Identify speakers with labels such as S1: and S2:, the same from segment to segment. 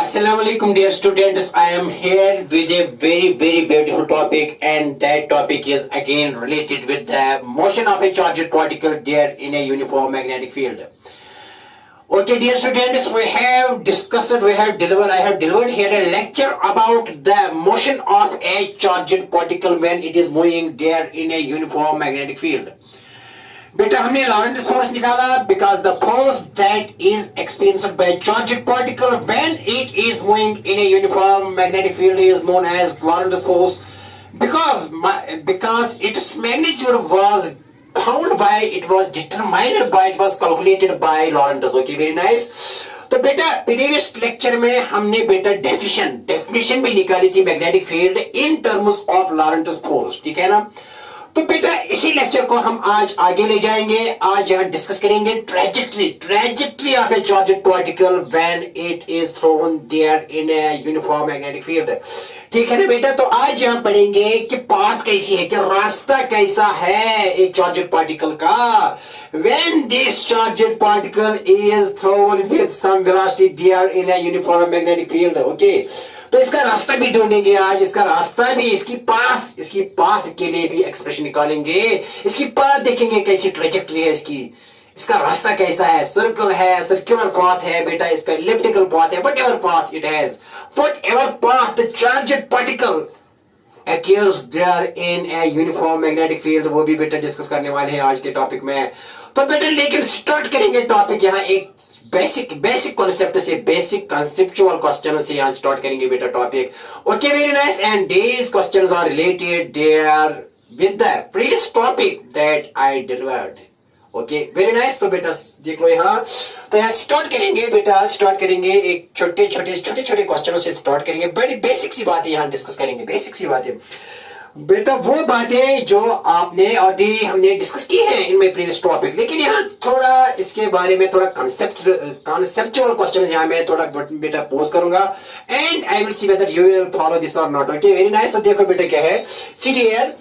S1: Assalamu alaikum, dear students. I am here with a very beautiful topic, and that topic is again related with the motion of a charged particle there in a uniform magnetic field. Okay, dear students, we have discussed, I have delivered here a lecture about the motion of a charged particle when it is moving there in a uniform magnetic field. बेटा हमने Laurent force निकाला because the force that is experienced by a charged particle when it is moving in a uniform magnetic field is known as Lorentz force because its magnitude was found by it was determined by it was calculated by Lorentz. Okay, very nice. तो बेटा previous lecture में हमने बेटा definition भी निकाली थी magnetic field in terms of Lorentz force, ठीक है ना। तो बेटा इसी लेक्चर को हम आज आगे ले जाएंगे। आज यहाँ डिस्कस करेंगे trajectory of a charged particle when it is thrown there in a uniform magnetic field, ठीक है ना बेटा। तो आज यहाँ पढ़ेंगे कि पाथ कैसी है, कि रास्ता कैसा है एक चार्ज्ड पार्टिकल का when this charged particle is thrown with some velocity there in a uniform magnetic field. Okay, तो इसका रास्ता भी ढूंढेंगे आज, इसका रास्ता भी, इसकी पाथ के लिए भी एक्सप्रेशन निकालेंगे, इसकी पाथ देखेंगे कैसी ट्रेजेक्ट्री है इसका रास्ता कैसा है, सर्कल है, सर्कुलर पाथ है बेटा, इसका एलिप्टिकल पाथ है, whatever path it has, whatever path the charged particle occurs there in a uniform magnetic field, वो भी बेटा डिस्कस करने वाले हैं आज के टॉपिक में। तो बेटा लेकिन स्टार्ट करेंगे टॉपिक यहाँ एक बेसिक कॉन्सेप्ट से, बेसिक कंसेप्चुअल क्वेश्चन से यहाँ स्टार्ट करेंगे बेटा topic. Okay, very nice, and these questions are related there with the previous topic that I delivered. Okay, very nice. तो बेटा देख लो यहाँ, तो यहाँ स्टार्ट करेंगे एक छोटे क्वेश्चनों से स्टार्ट करेंगे। बड़ी बेसिक सी बातें यहाँ डिस्कस करेंगे, बेसिक सी बातें बेटा, वो बातें जो आपने ऑलरेडी हमने डिस्कस की है इनमें प्रीवियस टॉपिक, लेकिन यहाँ थोड़ा इसके बारे में थोड़ा कॉन्सेप्चुअल क्वेश्चन यहाँ मैं थोड़ा बेटा पोज करूंगा and I will see whether you will follow this और नॉट। Okay, very nice. तो देखो बेटा क्या है, सी डियर।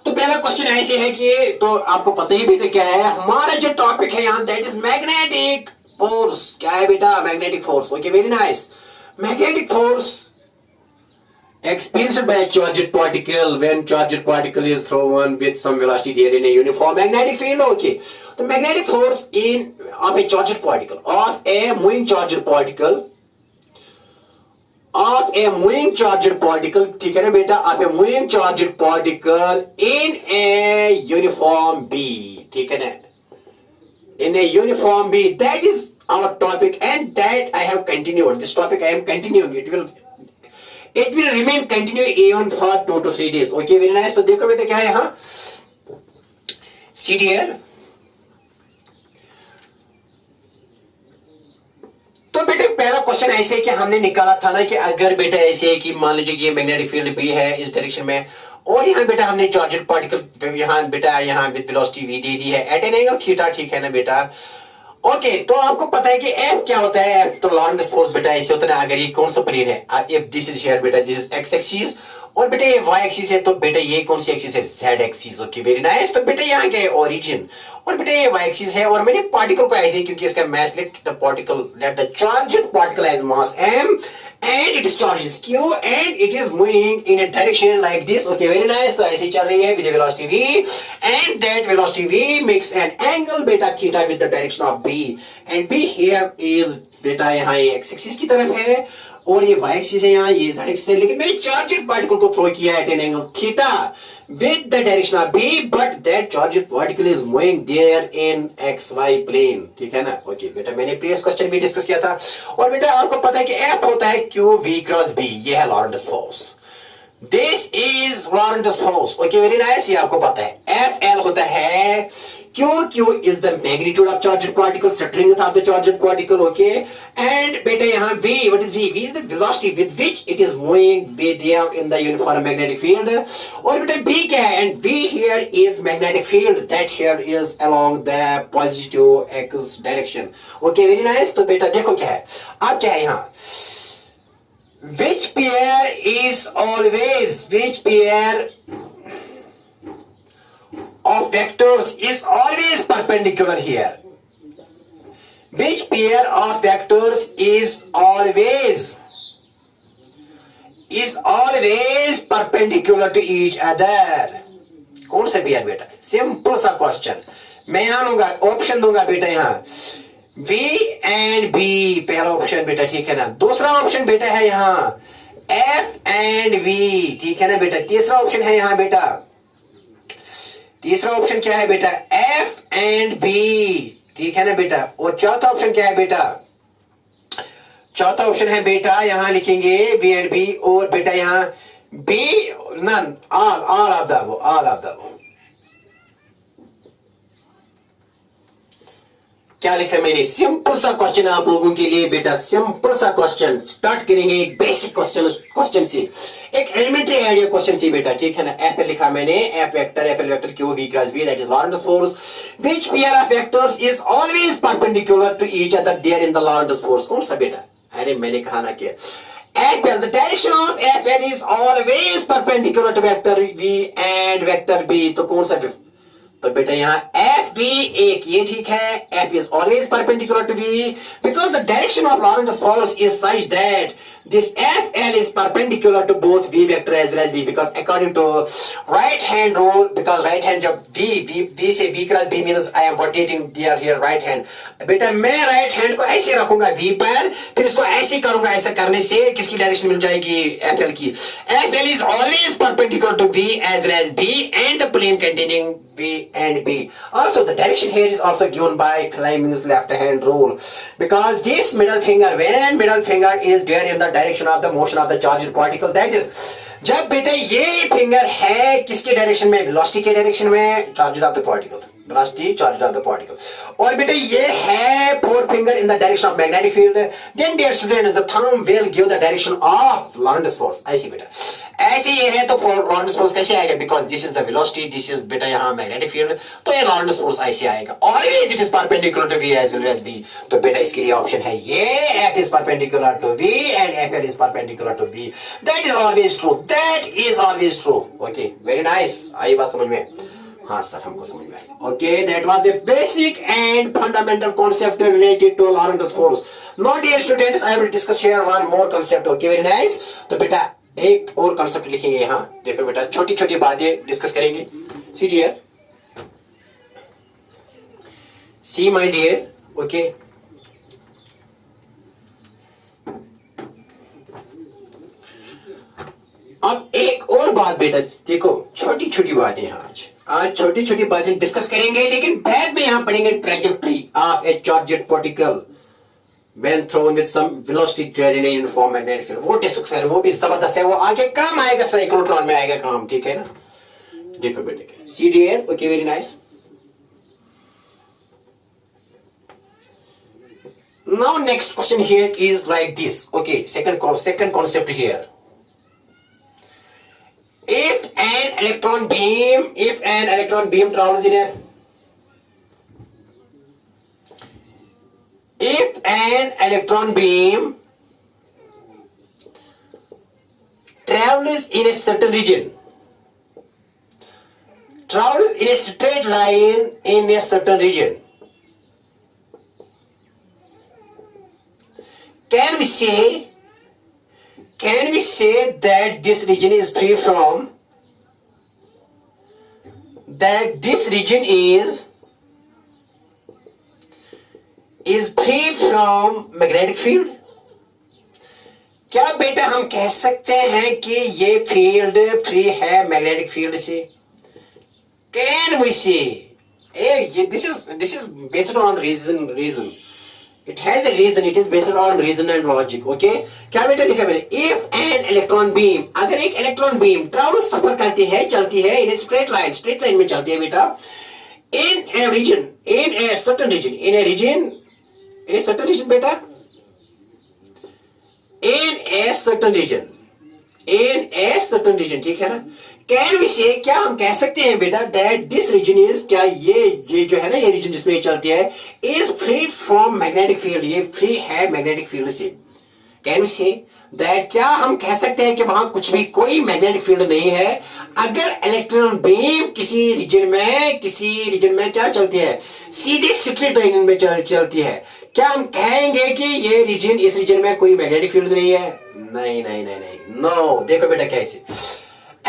S1: तो पहला क्वेश्चन ऐसे है कि तो आपको पता ही बेटा क्या है हमारा जो टॉपिक है यहाँ, दैट इज मैग्नेटिक फोर्स। क्या है बेटा? Magnetic force. Okay, very nice. Magnetic force experienced by a charged particle when charged particle is thrown with some velocity there in a uniform magnetic field. Okay, the magnetic force of a charged particle, of a moving charged particle, ठीक है ना बेटा, of a moving charged particle in a uniform B, ठीक है ना, in a uniform B. That is our topic and that I have continued. This topic I am continuing. It will remain continue even for 2 to 3 days. Okay, very nice. तो देखो बेटा क्या है यहाँ, see here. तो बेटा पहला question ऐसे है कि हमने निकाला था ना कि अगर बेटा ऐसे है कि मान लीजिए ये मैग्नेटिक फील्ड भी है इस डायरेक्शन में और यहाँ बेटा हमने चार्जड पार्टिकल यहाँ बेटा यहाँ विद वेलोसिटी v दे दी है एट एन एंगल थीटा, ठीक है ना बेटा। ओके, तो आपको पता है कि एफ क्या होता है, एफ तो लॉरेंट्स फोर्स बेटा ऐसे होता है अगर ये कौन सा प्लेन है, इफ दिस इज हियर बेटा दिस इज एक्स एक्सिस और बेटा ये वाई एक्सिस है, तो बेटा ये कौन सी एक्सिस है, Z axis. Okay, very nice. तो बेटा यहाँ क्या है, ओरिजिन, और बेटा ये वाई एक्सिस है और मैंने पार्टिकल को ऐसे क्योंकि इसका mass let the charged particle has mass m and its charge is q and it is moving in a direction like this. Okay, very nice. तो ऐसे चल रही है with a velocity v and that velocity v makes an angle beta theta with the direction of b and b here is बेटा यहाँ ये x axis की तरफ है और ये y एक्सिस है यहाँ, ये z एक्सिस है, लेकिन मैंने चार्जड पार्टिकल को थ्रो किया है at an angle theta with the direction of b but that charged particle is moving there in xy plane, ठीक है ना। ओके बेटा, मैंने प्रीवियस क्वेश्चन भी डिस्कस किया था और बेटा आपको पता है कि F होता है q v क्रॉस b, ये है Lorentz force, this is Lorentz force. Okay, very nice, ये आपको पता है। F L होता है q is the magnitude of charged particle, strength of the charged particle. Okay, and बेटा यहाँ v, what is v? V is the velocity with which it is moving there in the uniform magnetic field. और बेटा b क्या है? And b here is magnetic field that here is along the positive x direction. Okay, very nice. तो बेटा देखो क्या है, अब क्या है यहाँ, which pair of vectors is always perpendicular here? Which pair of vectors is always perpendicular to each other? कौन सा पेयर बेटा? सिंपल सा क्वेश्चन। मैं यहां लूंगा, ऑप्शन दूंगा बेटा यहां V एंड B, पहला ऑप्शन बेटा, ठीक है ना। दूसरा ऑप्शन बेटा है यहां F एंड V, ठीक है ना बेटा। तीसरा ऑप्शन है यहां बेटा, तीसरा ऑप्शन क्या है बेटा? F एंड B, ठीक है ना बेटा। और चौथा ऑप्शन क्या है बेटा? चौथा ऑप्शन है बेटा, यहां लिखेंगे V एंड B, और बेटा यहां B none, all of the above। क्या लिखा मैंने? सिंपल सा क्वेश्चन आप लोगों के लिए बेटा, सिंपल सा क्वेश्चन। स्टार्ट करेंगे एक बेसिक क्वेश्चन से, एक एलिमेंट्री आइडिया क्वेश्चन से बेटा, ठीक है ना। एफ लिखा मैंने, F vector, F L vector Q V cross B, that is Lorentz force. Which pair of vectors is always perpendicular to each other there in the Lorentz force? कौन सा बेटा? अरे मैंने कहा ना कि FL, the direction of FL is always perpendicular to vector V and vector B। तो कौन सा? तो बेटा यहाँ FB एक ये ठीक है, F is always perpendicular to V because the direction of Lorentz force is such that this FL is perpendicular to both V vector as well as B, because according to right hand rule, because right hand जब V से V cross B means I am rotating there here right hand। बेटा मैं right hand को ऐसे रखूंगा V पर, फिर इसको ऐसे करूंगा, ऐसा करने से किसकी डायरेक्शन मिल जाएगी? FL की। FL is always perpendicular to V as well as B and the plane containing V and B. Also the direction here is also given by Feynman's left hand rule, because this middle finger, when middle finger is there in the direction of the motion of the charged particle, that is जब बेटा ये finger है किसके direction में? Velocity के direction में, charge of the particle, velocity charge of the particle. और बेटा ये है four finger in the direction of magnetic field, then dear students the thumb will give the direction of Lorentz force. ऐसे बेटा, ऐसे ये है तो लॉरेंट्ज़ फोर्स कैसे आएगा? Because this is the velocity, this is बेटा यहाँ मैग्नेटिक फील्ड, तो ये लॉरेंट्ज़ फोर्स ऐसे आएगा। Always it is perpendicular to V as well as B। तो बेटा इसके लिए ऑप्शन है ये, F is perpendicular to V and FL is perpendicular to B। That is always true, that is always true. Okay, very nice. आई बात समझ में? हाँ सर, हमको समझ में आया। Okay, that was a basic and fundamental concept related to Lorentz force. Now dear students, I will discuss here one more concept. Okay, very nice. तो बेटा एक और कॉन्सेप्ट लिखेंगे यहाँ, देखो बेटा, छोटी छोटी बातें डिस्कस करेंगे। See dear, see my dear, okay. अब एक और बात बेटा, देखो छोटी छोटी बातें हैं आज छोटी छोटी बातें डिस्कस करेंगे, लेकिन बाद में यहां पढ़ेंगे trajectory of a charged particle when thrown with some velocity gradient in uniform magnetic field। वो डिस्कस करें, वो भी जबरदस्त है, वो आगे काम आएगा, साइक्लोट्रॉन में आएगा काम, ठीक है ना। देखो बेटे, see dear, okay, very nice. Now next question here is like this, okay, second concept here। If an electron beam travels in a If an electron beam travels in a certain region, travels in a straight line in a certain region, can we say that this region is free from magnetic field? क्या बेटा हम कह सकते हैं कि ये field free है magnetic field से? Can we say? This is based on reason, it has a reason, it is based on reason and logic. Okay, क्या बेटा लिखा मैंने? इफ एन इलेक्ट्रॉन बीम, अगर एक इलेक्ट्रॉन बीम ट्रैवल सफर करती है, चलती है इन ए स्ट्रेट लाइन में चलती है बेटा, इन ए सर्टेन रीजन बेटा, in a certain region, ठीक है ना। कैन वी से, क्या हम कह सकते हैं बेटा दैट दिस रीजन इज, क्या ये जो है ना, ये रीजन जिसमें ये चलती है, is free from magnetic field, ये फ्री है मैग्नेटिक फील्ड से। कैन वी से दैट, क्या हम कह सकते हैं कि वहां कुछ भी कोई मैग्नेटिक फील्ड नहीं है अगर इलेक्ट्रॉन बीम किसी रीजन में क्या चलती है? सीधे स्ट्रेट लाइन में चलती है। क्या हम कहेंगे कि ये रीजन, इस रीजन में कोई मैग्नेटिक फील्ड नहीं है? नहीं नहीं नहीं नहीं, नो। देखो बेटा कैसे,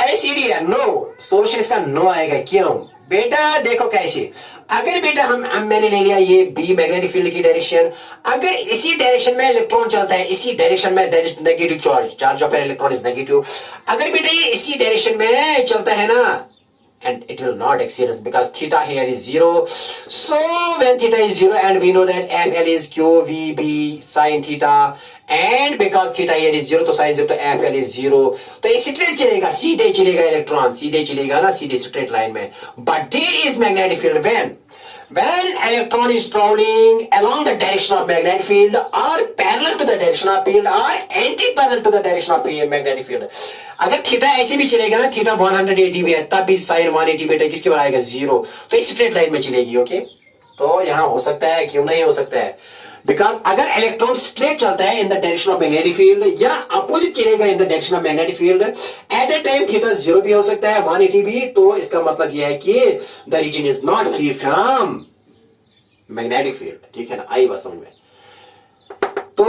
S1: एसिड है, नो। सोल्यूशन इसका नो आएगा। क्यों बेटा? देखो कैसे, अगर बेटा हम मैंने ले लिया ये बी मैग्नेटिक फील्ड की डायरेक्शन, अगर इसी डायरेक्शन में इलेक्ट्रॉन चलता है, इसी डायरेक्शन में, that is negative charge, charge of electron is negative. अगर बेटा ये इसी डायरेक्शन में चलता है ना, and it will not experience because theta here is 0. So when theta is 0 and we know that FL is QVB sin theta, and because theta here is 0 तो sin 0 तो FL is 0, तो ये straight चलेगा, सीधे चलेगा electron, सीधे चलेगा ना, सीधे स्ट्रेट लाइन में। But there is magnetic field when electron is traveling along the direction of magnetic field or parallel to the direction of field or anti-parallel to the direction of magnetic field. अगर theta ऐसे भी चलेगा ना, theta 180 भी है, तब भी sign 180 बेटा किसके बराबर आएगा? 0। तो इस स्ट्रेट लाइन में चलेगी। ओके, तो यहां हो सकता है, क्यों नहीं हो सकता है? बिकॉज अगर इलेक्ट्रॉन स्ट्रेट चलता है इन the direction of magnetic field या अपोजिट चलेगा इन the direction of magnetic field, at a time theta 0 भी हो सकता है, 180 भी। तो इसका मतलब यह है कि the region is not free from magnetic field. ठीक है ना, आई बात समझ में? तो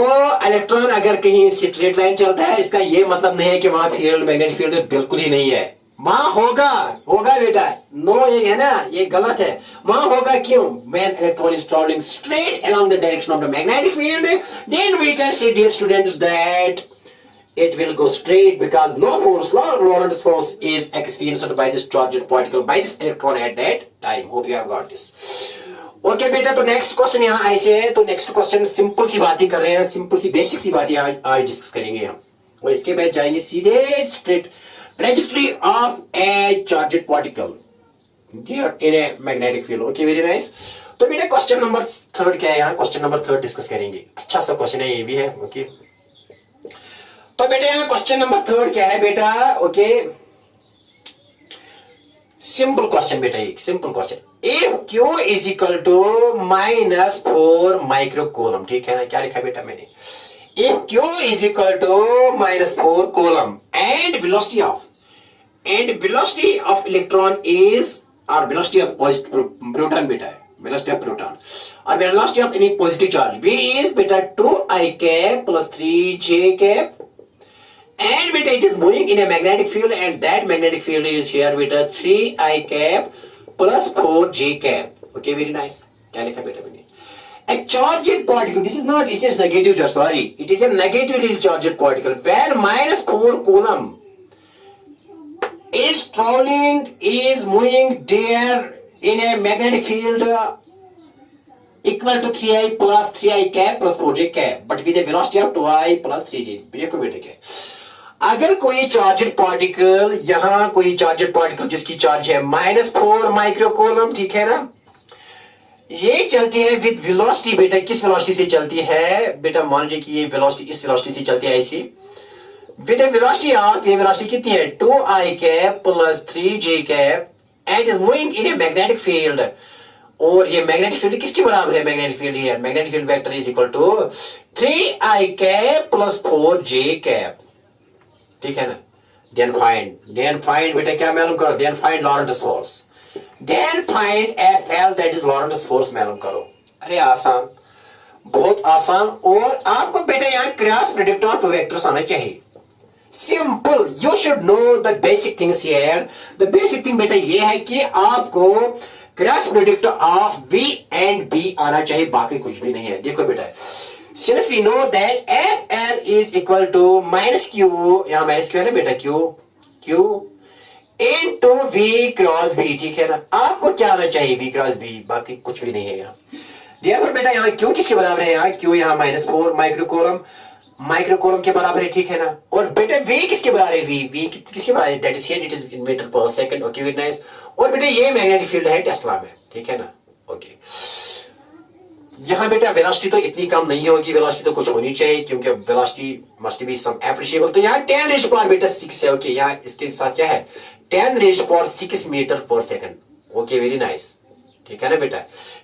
S1: इलेक्ट्रॉन अगर कहीं स्ट्रेट लाइन चलता है, इसका ये मतलब नहीं है कि वहां फील्ड, मैग्नेटिक फील्ड बिल्कुल ही नहीं है। वहां होगा बेटा, नो ये है ना, ये गलत है। वहां होगा, क्यों? when electron is traveling straight along the direction of the magnetic field, then we can say, dear students, that it will go straight because no force, no Lorentz force is experienced by this charged particle, by this electron at that time. Hope you have got this. Okay बेटा, तो next question यहाँ ऐसे है। तो next question simple सी बात ही कर रहे हैं, सिंपल सी बेसिक सी बात आज डिस्कस करेंगे हम, और इसके बाद जाएंगे सीधे straight trajectory of a charged particle in a magnetic field. Okay, very nice. तो बेटा क्वेश्चन नंबर 3 क्या है? यहाँ क्वेश्चन नंबर 3 डिस्कस करेंगे। अच्छा सा क्वेश्चन है ये भी है। ओके, तो बेटा यहाँ क्वेश्चन नंबर 3 क्या है बेटा? ओके, सिंपल क्वेश्चन बेटा, ये simple question. If Q is equal to -4 microcoulomb, ठीक है ना? क्या लिखा बेटा मैंने? If Q is equal to -4 coulomb and velocity of electron is, और वेलोसिटी ऑफ प्रोटॉन बेटा है, वेलोसिटी ऑफ प्रोटॉन, और velocity of any positive charge V is बेटा 2I cap plus 3J cap, and beta it is moving in a magnetic field, and that magnetic field is here beta 3I cap plus 4J cap. Okay, very nice. क्या लिखा बेटा मैंने? A charged particle, this is not, it is negative charge, sorry, it is a negatively charged particle where -4 coulomb is traveling, is moving there in a magnetic field equal to 3I plus 3I cap plus 4J cap, but with a velocity of 2I plus 3J. देखो बेटा क्या, अगर कोई charged particle, यहां कोई charged particle जिसकी charge है -4 microcoulomb, ठीक है ना, ये चलती है विद वेलोसिटी बेटा, किस वेलोसिटी से चलती है बेटा? मान लीजिए कि ये वेलोसिटी इस वेलोसिटी से चलती है ऐसी, विद वेलोसिटी ऑफ, ये वेलोसिटी कितनी है? 2I cap plus 3J cap, and is moving in a magnetic field. और ये मैग्नेटिक फील्ड किसके बराबर है? Magnetic field here, magnetic field vector is equal to 3I cap plus 4J cap, ठीक है ना? देन फाइंड बेटा, क्या मालूम करो? Then find Lorentz force, then find FL, that is Lorentz force मालूम करो। अरे आसान, बहुत आसान। और आपको बेटा यहाँ क्रॉस प्रोडक्ट ऑफ वेक्टर्स आना चाहिए। Simple, you should know the basic things here. The basic thing बेटा ये है कि आपको cross product of V and B आना चाहिए, बाकी कुछ भी नहीं है। देखो बेटा, since we know that FL is equal to -Q, यहाँ -Q है ना बेटा, Q into V cross B, ठीक है ना? आपको क्या आना चाहिए? V क्रॉस B, बाकी कुछ भी नहीं है यहाँ। Therefore बेटा यहाँ Q किसके बराबर है? यहाँ Q यहाँ -4 माइक्रोकूलम के बराबर है, ठीक है ना? और बेटा V किसके बराबर है? V किसके बराबर है? That is here, it is in metre per second. Okay, very nice. और बेटा ये मैग्नेटिक फील्ड है टेस्ला में, ठीक है ना? ओके, यहां बेटा वेलोसिटी तो इतनी कम नहीं होगी, वेलोसिटी तो कुछ होनी चाहिए, क्योंकि velocity must be some appreciable. तो यहाँ 10 रेज़ पावर बेटा 6 है। ओके, यहाँ इसके साथ क्या है? 10 rays power 6 metre per second. Okay, very nice, ठीक है ना बेटा?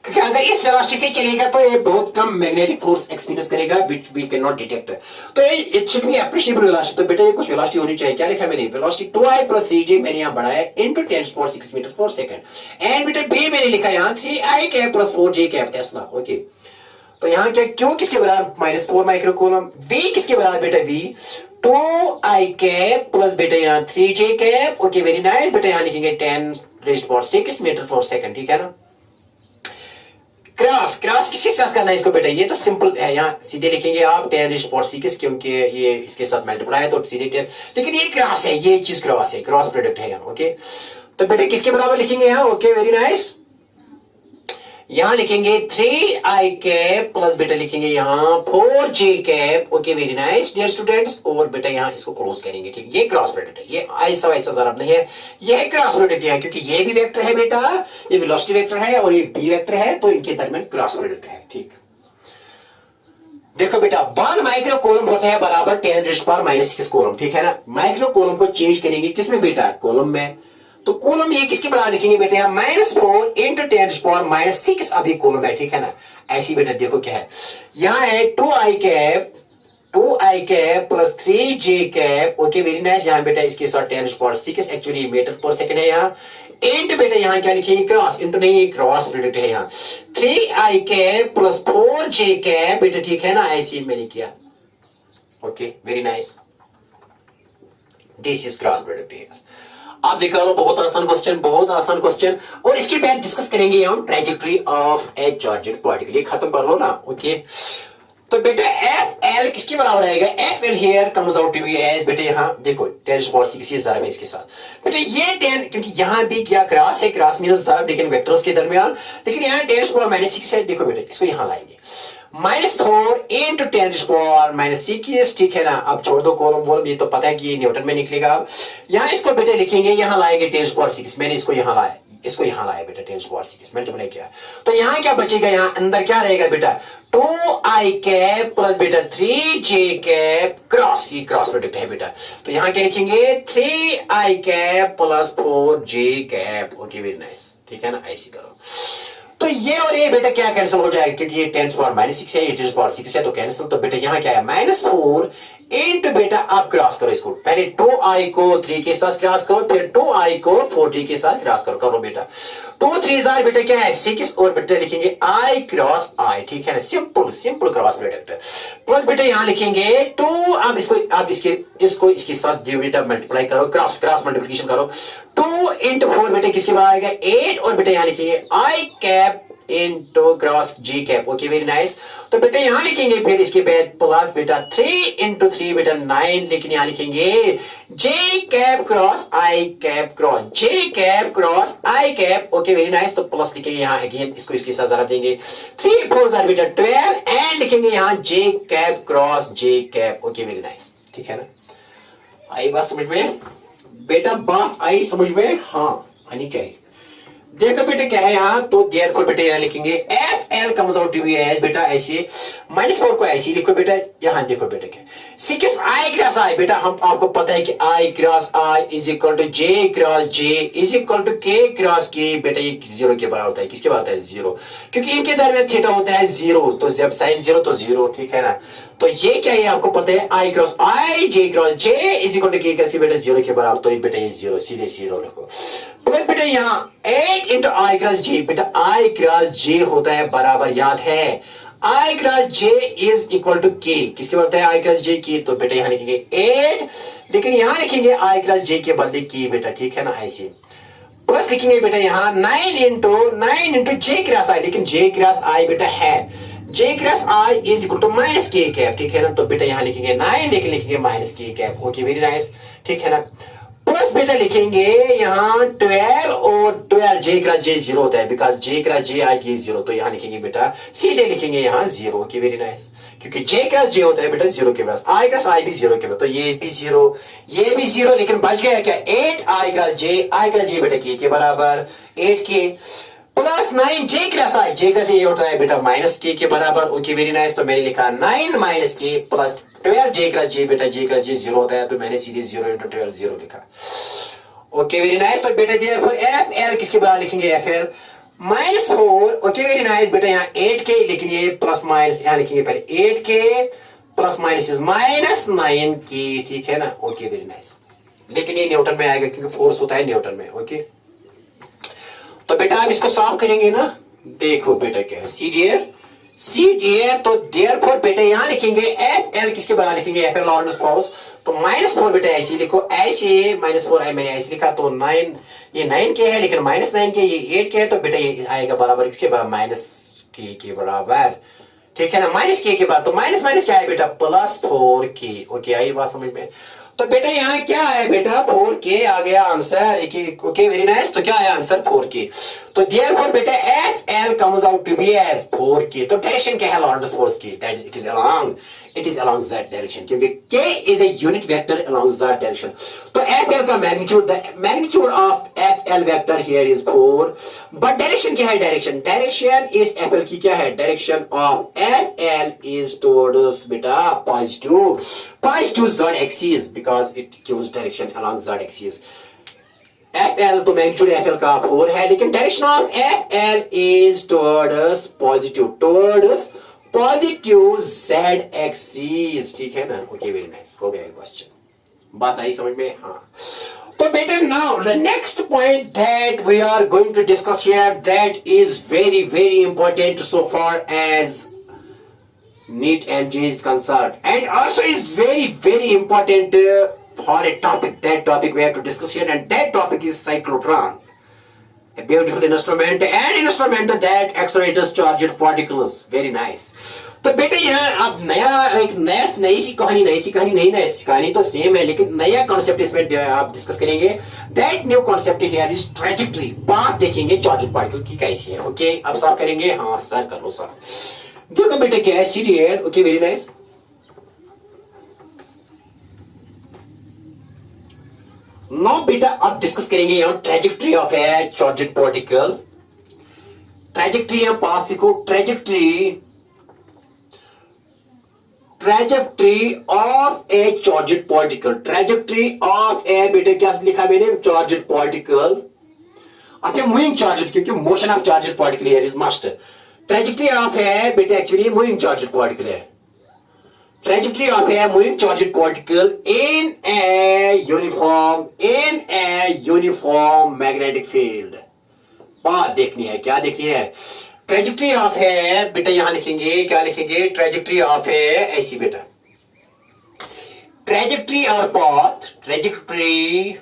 S1: क्योंकि अगर इस वेलोसिटी से चलेगा तो ये बहुत कम मैग्नेटिक फोर्स एक्सपीरियंस करेगा, which we cannot detect. तो ये it should be appreciable velocity. तो बेटा ये कुछ वेलोसिटी होनी चाहिए। क्या लिखा मैंने? वेलोसिटी 2I plus 3J मैंने यहाँ बढ़ाया into 10⁶ metre per second. And बेटा B मैंने लिखा यहाँ 3I cap plus 4J cap Tesla. Okay, तो यहाँ क्या, Q किसके बराबर -4 माइक्रो कूलम, V किसके बराबर बेटा V 2I कैप प्लस बेटा यहाँ 3J cap. Okay very nice बेटा, यहाँ लिखेंगे 10⁶ मीटर पर सेकंड, ठीक है ना। क्रॉस क्रॉस किसके साथ करना है इसको बेटा, ये तो सिंपल है, यहाँ सीधे लिखेंगे आप 10⁶, क्योंकि ये इसके साथ मल्टीप्लाई है तो सीधे 10, लेकिन ये क्रॉस है, ये चीज क्रॉस है, क्रॉस प्रोडक्ट है यहाँ। ओके तो बेटा किसके बराबर लिखेंगे यहाँ, ओके वेरी नाइस, यहां लिखेंगे 3I कैप प्लस बेटा लिखेंगे यहाँ 4J cap. Okay very nice dear students, और बेटा यहाँ इसको क्लोज करेंगे, ठीक, ये क्रॉस प्रोडक्ट है, ये ऐसा वैसा जरूरत नहीं है, ये क्रॉस प्रोडक्ट है क्योंकि ये भी वेक्टर है बेटा, ये वेलोसिटी वेक्टर है और ये बी वेक्टर है, तो इनके दरमियान क्रॉस प्रोडक्ट है, ठीक। देखो बेटा 1 माइक्रो कूलम होता है बराबर 10⁻⁻⁶ कूलम, ठीक है ना। माइक्रो कूलम को चेंज करेंगे किसमें बेटा, कूलम में, तो कूलम ये किसके बराबर लिखेंगे बेटा, यहाँ -4 × 10⁻⁻⁶ अभी कूलम है, ठीक है ना। ऐसी बेटा देखो क्या है, यहाँ है 2I cap plus 3J cap. Okay very nice, यहाँ बेटा इसके साथ 10⁻⁶ एक्चुअली मीटर पर सेकंड है, यहाँ इंट बेटा यहाँ क्या लिखेंगे, क्रॉस, इंटू नहीं, क्रॉस प्रोडक्ट है यहाँ 3I cap plus 4J cap बेटा, ठीक है ना, ऐसी मैंने किया। Okay very nice, this is cross product है। आप देखा लो, बहुत आसान क्वेश्चन, बहुत आसान क्वेश्चन, और इसके बाद डिस्कस करेंगे हम trajectory of a charged particle, ये खत्म कर लो ना। ओके तो बेटा FL किसके बराबर आएगा, FL here comes out to be as बेटा, यहाँ देखो 10⁻⁶ किसी ज़रब है इसके साथ बेटा, ये 10 क्योंकि यहाँ भी क्या क्रॉस है, क्रॉस मींस ज़रब लेकिन वेक्टर्स के दरमियान, लेकिन यहाँ 10⁻⁻⁶ है। देखो बेटा इसको यहाँ लाएंगे -4 × 10⁻⁻⁶, ठीक है ना। अब छोड़ दो कॉलम वॉलम, ये तो पता है कि ये न्यूटन में निकलेगा। अब यहाँ इसको बेटा लिखेंगे, यहाँ लाएंगे 10⁻⁶, मैंने इसको यहाँ लाया, इसको यहाँ लाया बेटा 10⁻⁶ मल्टीप्लाई किया, तो यहाँ क्या बचेगा, यहाँ अंदर क्या रहेगा बेटा 2I कैप प्लस बेटा 3J कैप क्रॉस, ये क्रॉस प्रोडक्ट है बेटा, तो यहाँ क्या लिखेंगे 3I cap plus 4J cap. Okay very nice, ठीक है ना, ऐसी करो। तो ये और ये बेटा क्या कैंसिल हो जाएगा, क्योंकि ये 10⁻⁻⁶ है, ये 10⁻⁶ है, तो कैंसिल। तो बेटा यहाँ क्या है -4 इंटू बेटा, आप क्रॉस करो इसको, पहले 2I को 3 के साथ क्रॉस करो, फिर 2I को 4J के साथ क्रॉस करो, करो बेटा 2 3 बेटा क्या है 6, और बेटा लिखेंगे I क्रॉस I, ठीक है ना, simple simple cross product. Plus बेटा यहाँ लिखेंगे 2, अब इसको आप इसके साथ बेटा मल्टीप्लाई करो, क्रॉस क्रॉस मल्टीप्लिकेशन करो, 2 × 4 बेटा किसके बराबर आएगा 8, और बेटा यहाँ लिखेंगे I cap into cross J cap. Okay very nice, तो बेटा यहाँ लिखेंगे फिर इसके बाद प्लस बेटा 3 × 3 बेटा 9, लेकिन यहाँ लिखेंगे J cap cross I cap cross J cap cross I cap. Okay very nice, तो प्लस लिखेंगे यहाँ अगेन, इसको इसके साथ जरा देंगे 3 4 बेटा 12, एंड लिखेंगे यहाँ J cap cross J cap. Okay very nice, ठीक है ना। आई बात समझ में बेटा, बात आई समझ में, हाँ आनी चाहिए। देखो बेटा क्या है यहाँ, तो देयरफॉर बेटा यहाँ लिखेंगे FL comes out to be as बेटा ऐसे, -4 को ऐसे लिखो बेटा। यहाँ देखो बेटा क्या 6I क्रॉस I, बेटा हम आपको पता है कि I cross I is equal to J cross J is equal to K cross K। बेटा ये 0 के बराबर होता है, किसके बराबर होता है 0, क्योंकि इनके दरमियान थीटा होता है 0, तो जब साइन 0 तो 0, ठीक है ना। तो ये क्या है आपको पता है, I cross I J cross J is equal to K cross K, बेटा 0 के बराबर, तो ये बेटा ये 0 सीधे 0 लिखो। प्लस बेटा यहाँ 8 × I क्रॉस J, बेटा I क्रॉस J होता है बराबर, याद है I cross J is equal to K, किसके बराबर है I क्रॉस J की, तो बेटा यहाँ लिखेंगे 8, लेकिन यहाँ लिखेंगे I क्रॉस J के बदले K बेटा, ठीक है ना ऐसे। प्लस लिखेंगे बेटा यहाँ 9 × J क्रॉस I, लेकिन J क्रॉस I बेटा है J cross I is equal to -K cap, ठीक है ना। तो बेटा यहाँ लिखेंगे 9, लेकिन लिखेंगे -K cap. Okay very nice, ठीक है ना। प्लस बेटा लिखेंगे यहाँ 12, और 12 J क्रॉस J 0 होता है, because J cross J I की 0, तो यहाँ लिखेंगे बेटा सीधे लिखेंगे यहाँ 0 की, वेरी नाइस, क्योंकि J क्रॉस J होता है बेटा 0 के पास, I क्रॉस I भी 0 के पास, तो ये भी 0 ये भी 0, लेकिन बच गया क्या 8 I क्रॉस J बेटा K के बराबर 8K, plus 9 J cross I ये होता है बेटा -K के बराबर। ओके वेरी नाइस, तो मैंने लिखा 9 -K plus 12 J cross J, बेटा J क्रॉस J 0 होता है, तो मैंने सीधे 0 × 12 0 लिखा। ओके वेरी नाइस, तो बेटा देयरफॉर FL किसके बराबर लिखेंगे FL -4। ओके वेरी नाइस बेटा यहाँ 8K, लेकिन ये प्लस माइनस यहाँ लिखेंगे पहले 8K plus minus is -9K, ठीक है ना। ओके वेरी नाइस, लेकिन ये न्यूटन में आएगा क्योंकि फोर्स होता है न्यूटन में। ओके तो बेटा आप इसको सॉल्व करेंगे ना, देखो बेटा क्या है, सी डियर सी डियर, तो देयरफॉर बेटा यहां लिखेंगे एफ एल, किसके बराबर लिखेंगे, एफ एल लॉरेंट फोर्स। तो -4 बेटा ऐसे लिखो, ऐसे -4 है, मैंने ऐसे लिखा। तो 9, ये 9 के है लेकिन -9 के, ये 8 के है, तो बेटा ये आएगा बराबर किसके बराबर, -k के बराबर। ठीक है ना, -k के बाद, तो माइनस माइनस क्या है बेटा, +4k। ओके, आई बात समझ में। तो बेटा यहाँ क्या है बेटा, 4k आ गया आंसर। Okay, very nice. तो क्या है आंसर, 4k। तो देयरफॉर बेटा F L comes out to be as 4k। तो डायरेक्शन क्या है लॉरेंट फोर्स की, that is it is along z direction, क्योंकि k is a unit vector along z direction. तो एफ एल का magnitude, the magnitude of F L vector here is 4, but direction क्या है, direction is F L की क्या है, direction of F L is towards बेटा positive z axis, because it gives direction along z axis. F L, तो magnitude F L का 4 है, लेकिन direction of F L is towards positive z axis. ठीक है ना, ओके, वेरी नाइस, हो गया क्वेश्चन, बात आई समझ में। हाँ, तो बेटा now the next point that we are going to discuss here, that is very very important so far as NEET and JEE is concerned, and also is very very important for a topic. That topic we have to discuss here, and that topic is cyclotron, a beautiful instrument that accelerates charged particles. Very nice. तो बेटे यहाँ अब नई सी कहानी तो same है, लेकिन नया कॉन्सेप्ट इसमें आप डिस्कस करेंगे। That new concept here is trajectory. बात देखेंगे चार्जड पार्टिकल की कैसी है। ओके, अब सॉल्व करेंगे। हाँ सर, कर लो सर। देखो बेटे क्या है, see dear. Okay, very nice. Now बेटा अब डिस्कस करेंगे यहाँ trajectory of a charged particle. Trajectory या पाथ लिखो, trajectory of a charged particle. Trajectory of a बेटे क्या लिखा मैंने, चार्जड पार्टिकल। अब ये मूविंग चार्जड, क्योंकि motion of charged particle here is must. Trajectory of a बेटे एक्चुअली मूविंग चार्जड पार्टिकल है। Trajectory of a moving charged particle in a uniform magnetic field। बात देखनी है, क्या देखनी है, ट्रैजेक्टरी ऑफ है बेटा, यहां लिखेंगे क्या लिखेंगे, ट्रैजेक्टरी ऑफ है ऐसी बेटा, ट्रैजेक्टरी और path, trajectory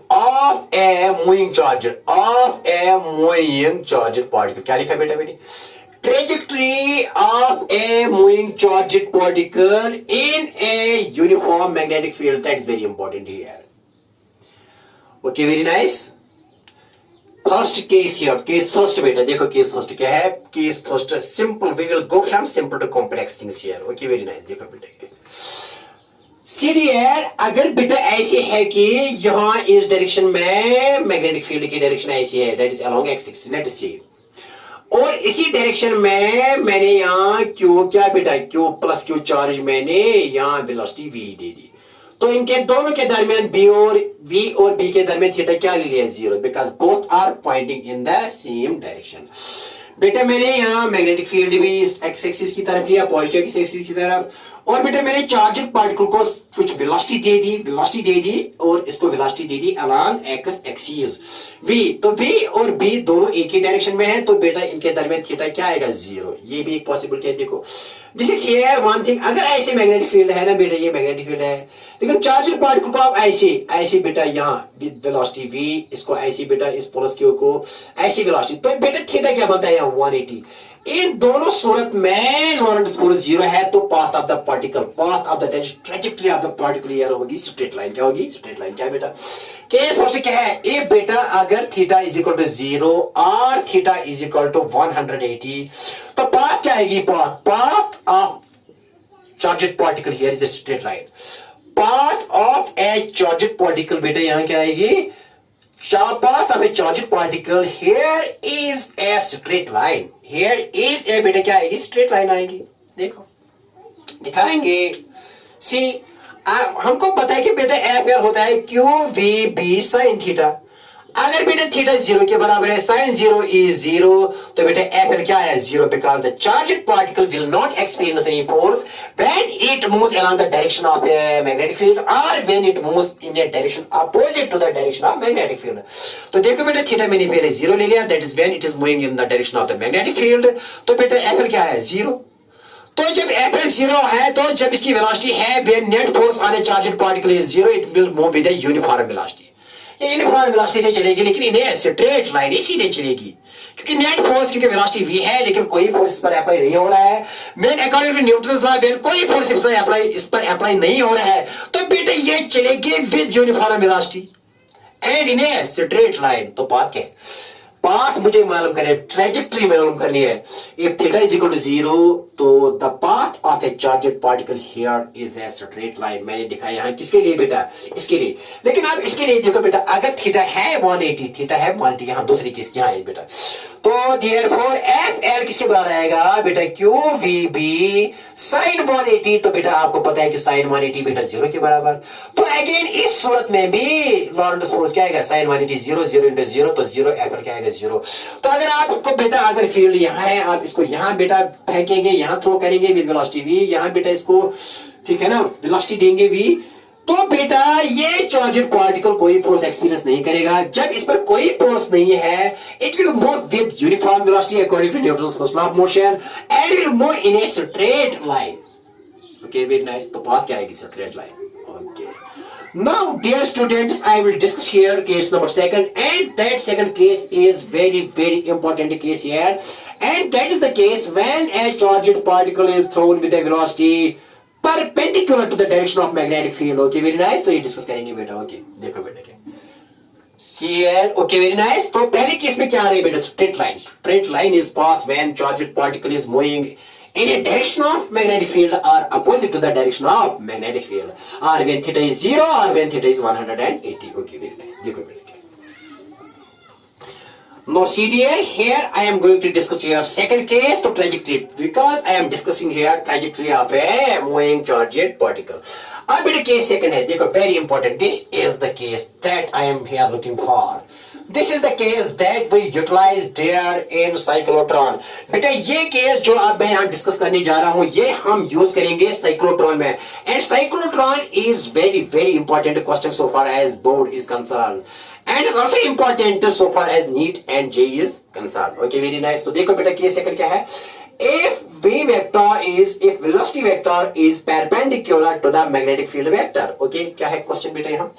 S1: of a moving charger particle. क्या लिखा बेटा बेटी, trajectory of a moving charged particle in a uniform magnetic field. That's very important here. Okay, very nice. First case here, case first beta, देखो case first क्या है, case first simple, we will go from simple to complex things here. Okay, very nice, देखो बेटा CDR अगर बेटा ऐसे है कि यहाँ इस डायरेक्शन में मैग्नेटिक फील्ड की डायरेक्शन ऐसी है, that is along x axis, let us see। और इसी डायरेक्शन में मैंने यहाँ क्यू क्या बेटा, क्यू प्लस क्यू चार्ज मैंने यहाँ वेलोसिटी v दे दी। तो इनके दोनों के दरमियान v और b के दरमियान थीटा क्या ले लिया, 0, because both are pointing in the same direction. बेटा मैंने यहाँ मैग्नेटिक फील्ड भी एक्स एक्सिस की तरफ लिया, पॉजिटिव एक्स एक्सिस की तरफ, और बेटा मैंने चार्जड पार्टिकल को कुछ वेलोसिटी दे दी और इसको वेलोसिटी दे दी अलोंग एक्स एक्सिस v। तो v और b दोनों एक ही डायरेक्शन में है, तो बेटा इनके दरमियान थीटा क्या आएगा, 0। ये भी एक पॉसिबिलिटी है। देखो this is here one thing, अगर ऐसे मैग्नेटिक फील्ड है ना बेटा, ये मैग्नेटिक फील्ड है, लेकिन चार्जड पार्टिकल को आप ऐसे बेटा यहाँ विद वेलोसिटी v, इसको ऐसे बेटा इस प्लस क्यू को ऐसी वेलोसिटी, तो बेटा थीटा क्या बनता है यहाँ 180। इन दोनों सूरत में लॉरेंट फोर्स 0 है, तो path of the particle, path of the trajectory of the particle यार होगी स्ट्रेट लाइन। क्या होगी, स्ट्रेट लाइन। क्या बेटा, केस फर्स्ट क्या है, ए बेटा अगर थीटा इज इक्वल टू 0 और थीटा इज इक्वल टू 180, तो पाथ क्या आएगी, path of charged particle here is a straight line. Path of a charged particle बेटा यहाँ क्या आएगी, path of a charged particle here is a straight line, here is a बेटा क्या आएगी, स्ट्रेट लाइन आएगी। देखो दिखाएंगे, हमको पता है कि बेटा एफ होता है q v B sine theta. अगर बेटा थीटा 0 के बराबर है, साइन 0 इज 0, तो बेटा एफ क्या है 0, because the charged particle will not experience any force when it moves along the direction of magnetic field और when it moves in a direction opposite to the direction of magnetic field. तो देखो बेटा theta मैंने पहले 0 ले लिया, that is when it is moving in the direction of the magnetic field. तो बेटा एफ क्या है 0। तो जब एफ 0 है, तो जब इसकी वेलोसिटी है when net force on A charged particle is 0, it will move with a uniform velocity. ये यूनिफॉर्म वेलोसिटी से चलेगी, लेकिन इन्हें स्ट्रेट लाइन सीधे चलेगी, क्योंकि नेट फोर्स क्योंकि वेलोसिटी v है, लेकिन कोई फोर्स इस पर अप्लाई नहीं हो रहा है। मेन according to Newton's law when कोई फोर्स इस पर अप्लाई नहीं हो रहा है, तो बेटा ये चलेगी with uniform velocity and in a straight line. तो बात क्या है, पाथ मुझे मालूम करना है, ट्रेजेक्टरी मालूम करनी है। If theta is equal to 0, तो the path of a charged particle here is a straight line. मैंने दिखाया यहाँ किसके लिए बेटा, इसके लिए। लेकिन आप इसके लिए देखो बेटा, अगर थीटा है 180, थीटा है 180, यहाँ दूसरी केस यहाँ है बेटा, तो देयरफॉर एफ एल किसके बराबर आएगा बेटा, क्यू वी बी साइन 180। तो बेटा आपको पता है कि साइन 180 बेटा 0 के बराबर। तो अगेन इस सूरत में भी लॉरेंट्ज फोर्स क्या आएगा, साइन 180 0, 0 इंटू 0, तो 0 एफ एल क्या आएगा 0। तो अगर आपको बेटा अगर फील्ड यहाँ है, आप इसको यहाँ बेटा फेंकेंगे, यहाँ थ्रो करेंगे विद वेलोसिटी v, यहाँ बेटा इसको ठीक है ना वेलोसिटी देंगे v, तो बेटा ये चार्ज्ड पार्टिकल कोई फोर्स एक्सपीरियंस नहीं करेगा। जब इस पर कोई फोर्स नहीं है, it will move with uniform velocity according to Newton's first law of motion and will move in a straight line. Okay very nice. तो बात क्या आएगी, straight line. Okay now dear students, I will discuss here case number 2, and that second case is very important case here, and that is the case when a charged particle is thrown with a velocity perpendicular to the direction of magnetic field. Okay very nice। तो ये discuss करेंगे बेटा। Okay देखो बेटा क्या here। Okay very nice. तो पहले case में क्या आ रही है बेटा, straight line. Straight line is path when charged particle is moving in a direction of magnetic field or opposite to the direction of magnetic field, or when theta is 0 or when theta is 180. Okay very nice। देखो बेटा now see dear, here I am going to discuss here second case, तो trajectory, because I am discussing here trajectory of a moving charged particle। अब बेटा case second है, देखो very important, this is the case that I am here looking for। This is the case that we utilized here in cyclotron। बेटा ये case जो अब मैं यहाँ डिस्कस करने जा रहा हूँ, ये हम यूज करेंगे साइक्लोट्रॉन में, and cyclotron is very important question so far as board is concerned, and is also important so far as NEET and JEE is concerned। Okay very nice। तो देखो बेटा केस सेकंड क्या है, if velocity vector is perpendicular to the magnetic field vector। okay क्या है question बेटा यहाँ,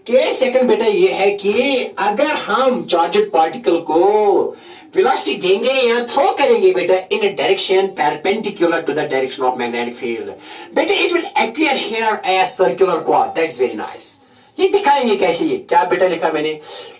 S1: case second बेटा ये है कि अगर हम चार्ज्ड पार्टिकल को वेलोसिटी देंगे या थ्रो करेंगे बेटा in a direction perpendicular to the direction of magnetic field, बेटा it will acquire here a circular path. That's very nice. ये दिखाएंगे कैसे, ये क्या बेटा लिखा मैंने,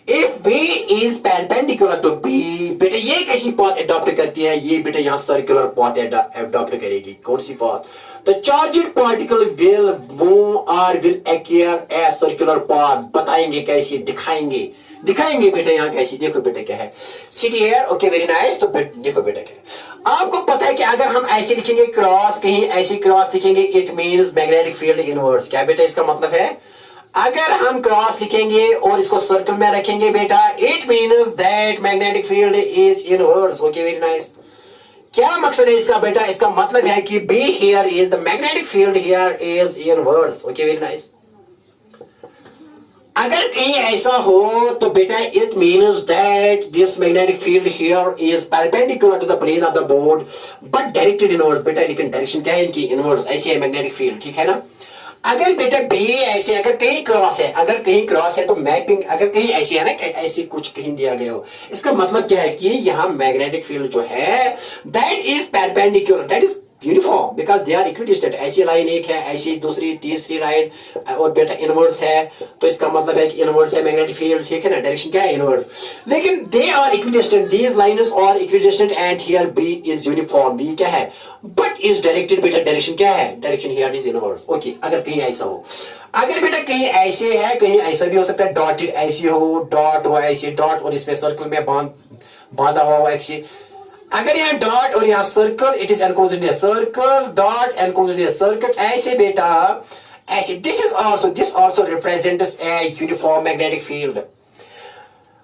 S1: if v is perpendicular to b, बेटा ये कैसी पाथ एडॉप्ट करती है, ये बेटा यहाँ सर्कुलर पाथ एडॉप्ट करेगी। कौन सी path, the charged particle will move और will acquire a circular path. बताएंगे कैसे, दिखाएंगे बेटा यहाँ कैसी। देखो बेटा क्या है, city here. Okay very nice. तो देखो बेटा क्या है, आपको पता है कि अगर हम ऐसे लिखेंगे क्रॉस, कहीं ऐसे क्रॉस लिखेंगे, it means magnetic field inverse. क्या बेटा इसका मतलब है, अगर हम क्रॉस लिखेंगे और इसको सर्कल में रखेंगे बेटा, it means that magnetic field is inverse. Okay very nice. क्या मकसद है इसका बेटा, इसका मतलब है कि B here is the magnetic field here is inverse. Okay very nice. अगर कहीं ऐसा हो तो बेटा it means that this magnetic field here is perpendicular to the plane of the board but directed inverse. बेटा लेकिन डायरेक्शन क्या है इनकी, इनवर्स। ऐसी है मैग्नेटिक फील्ड, ठीक है ना। अगर बेटा बी ऐसे, अगर कहीं क्रॉस है तो मैपिंग, अगर कहीं ऐसी है ना, ऐसे कुछ कहीं दिया गया हो, इसका मतलब क्या है कि यहाँ मैग्नेटिक फील्ड जो है that is perpendicular, that is uniform, because they are equidistant. ऐसी लाइन एक है, ऐसी दूसरी, तीसरी लाइन, और बेटा इनवर्स है, तो इसका मतलब है कि इनवर्स है मैग्नेटिक फील्ड, ठीक है ना। डायरेक्शन क्या है, इनवर्स। लेकिन they are equidistant, these lines are equidistant and here B is uniform. B क्या है, बट इज डायरेक्टेड। बेटा डायरेक्शन क्या है, direction here is inverse. Okay अगर कहीं ऐसा हो, अगर बेटा कहीं ऐसे है, कहीं ऐसा भी हो सकता है, डॉटेड ऐसी हो, डॉट हो ऐसे, डॉट और इसमें सर्कल में बांधा हुआ ऐसे। अगर यहाँ डॉट और यहाँ circle, it is enclosed in a circle, dot enclosed in a circle, ऐसे बेटा ऐसे। This also represents A uniform magnetic field.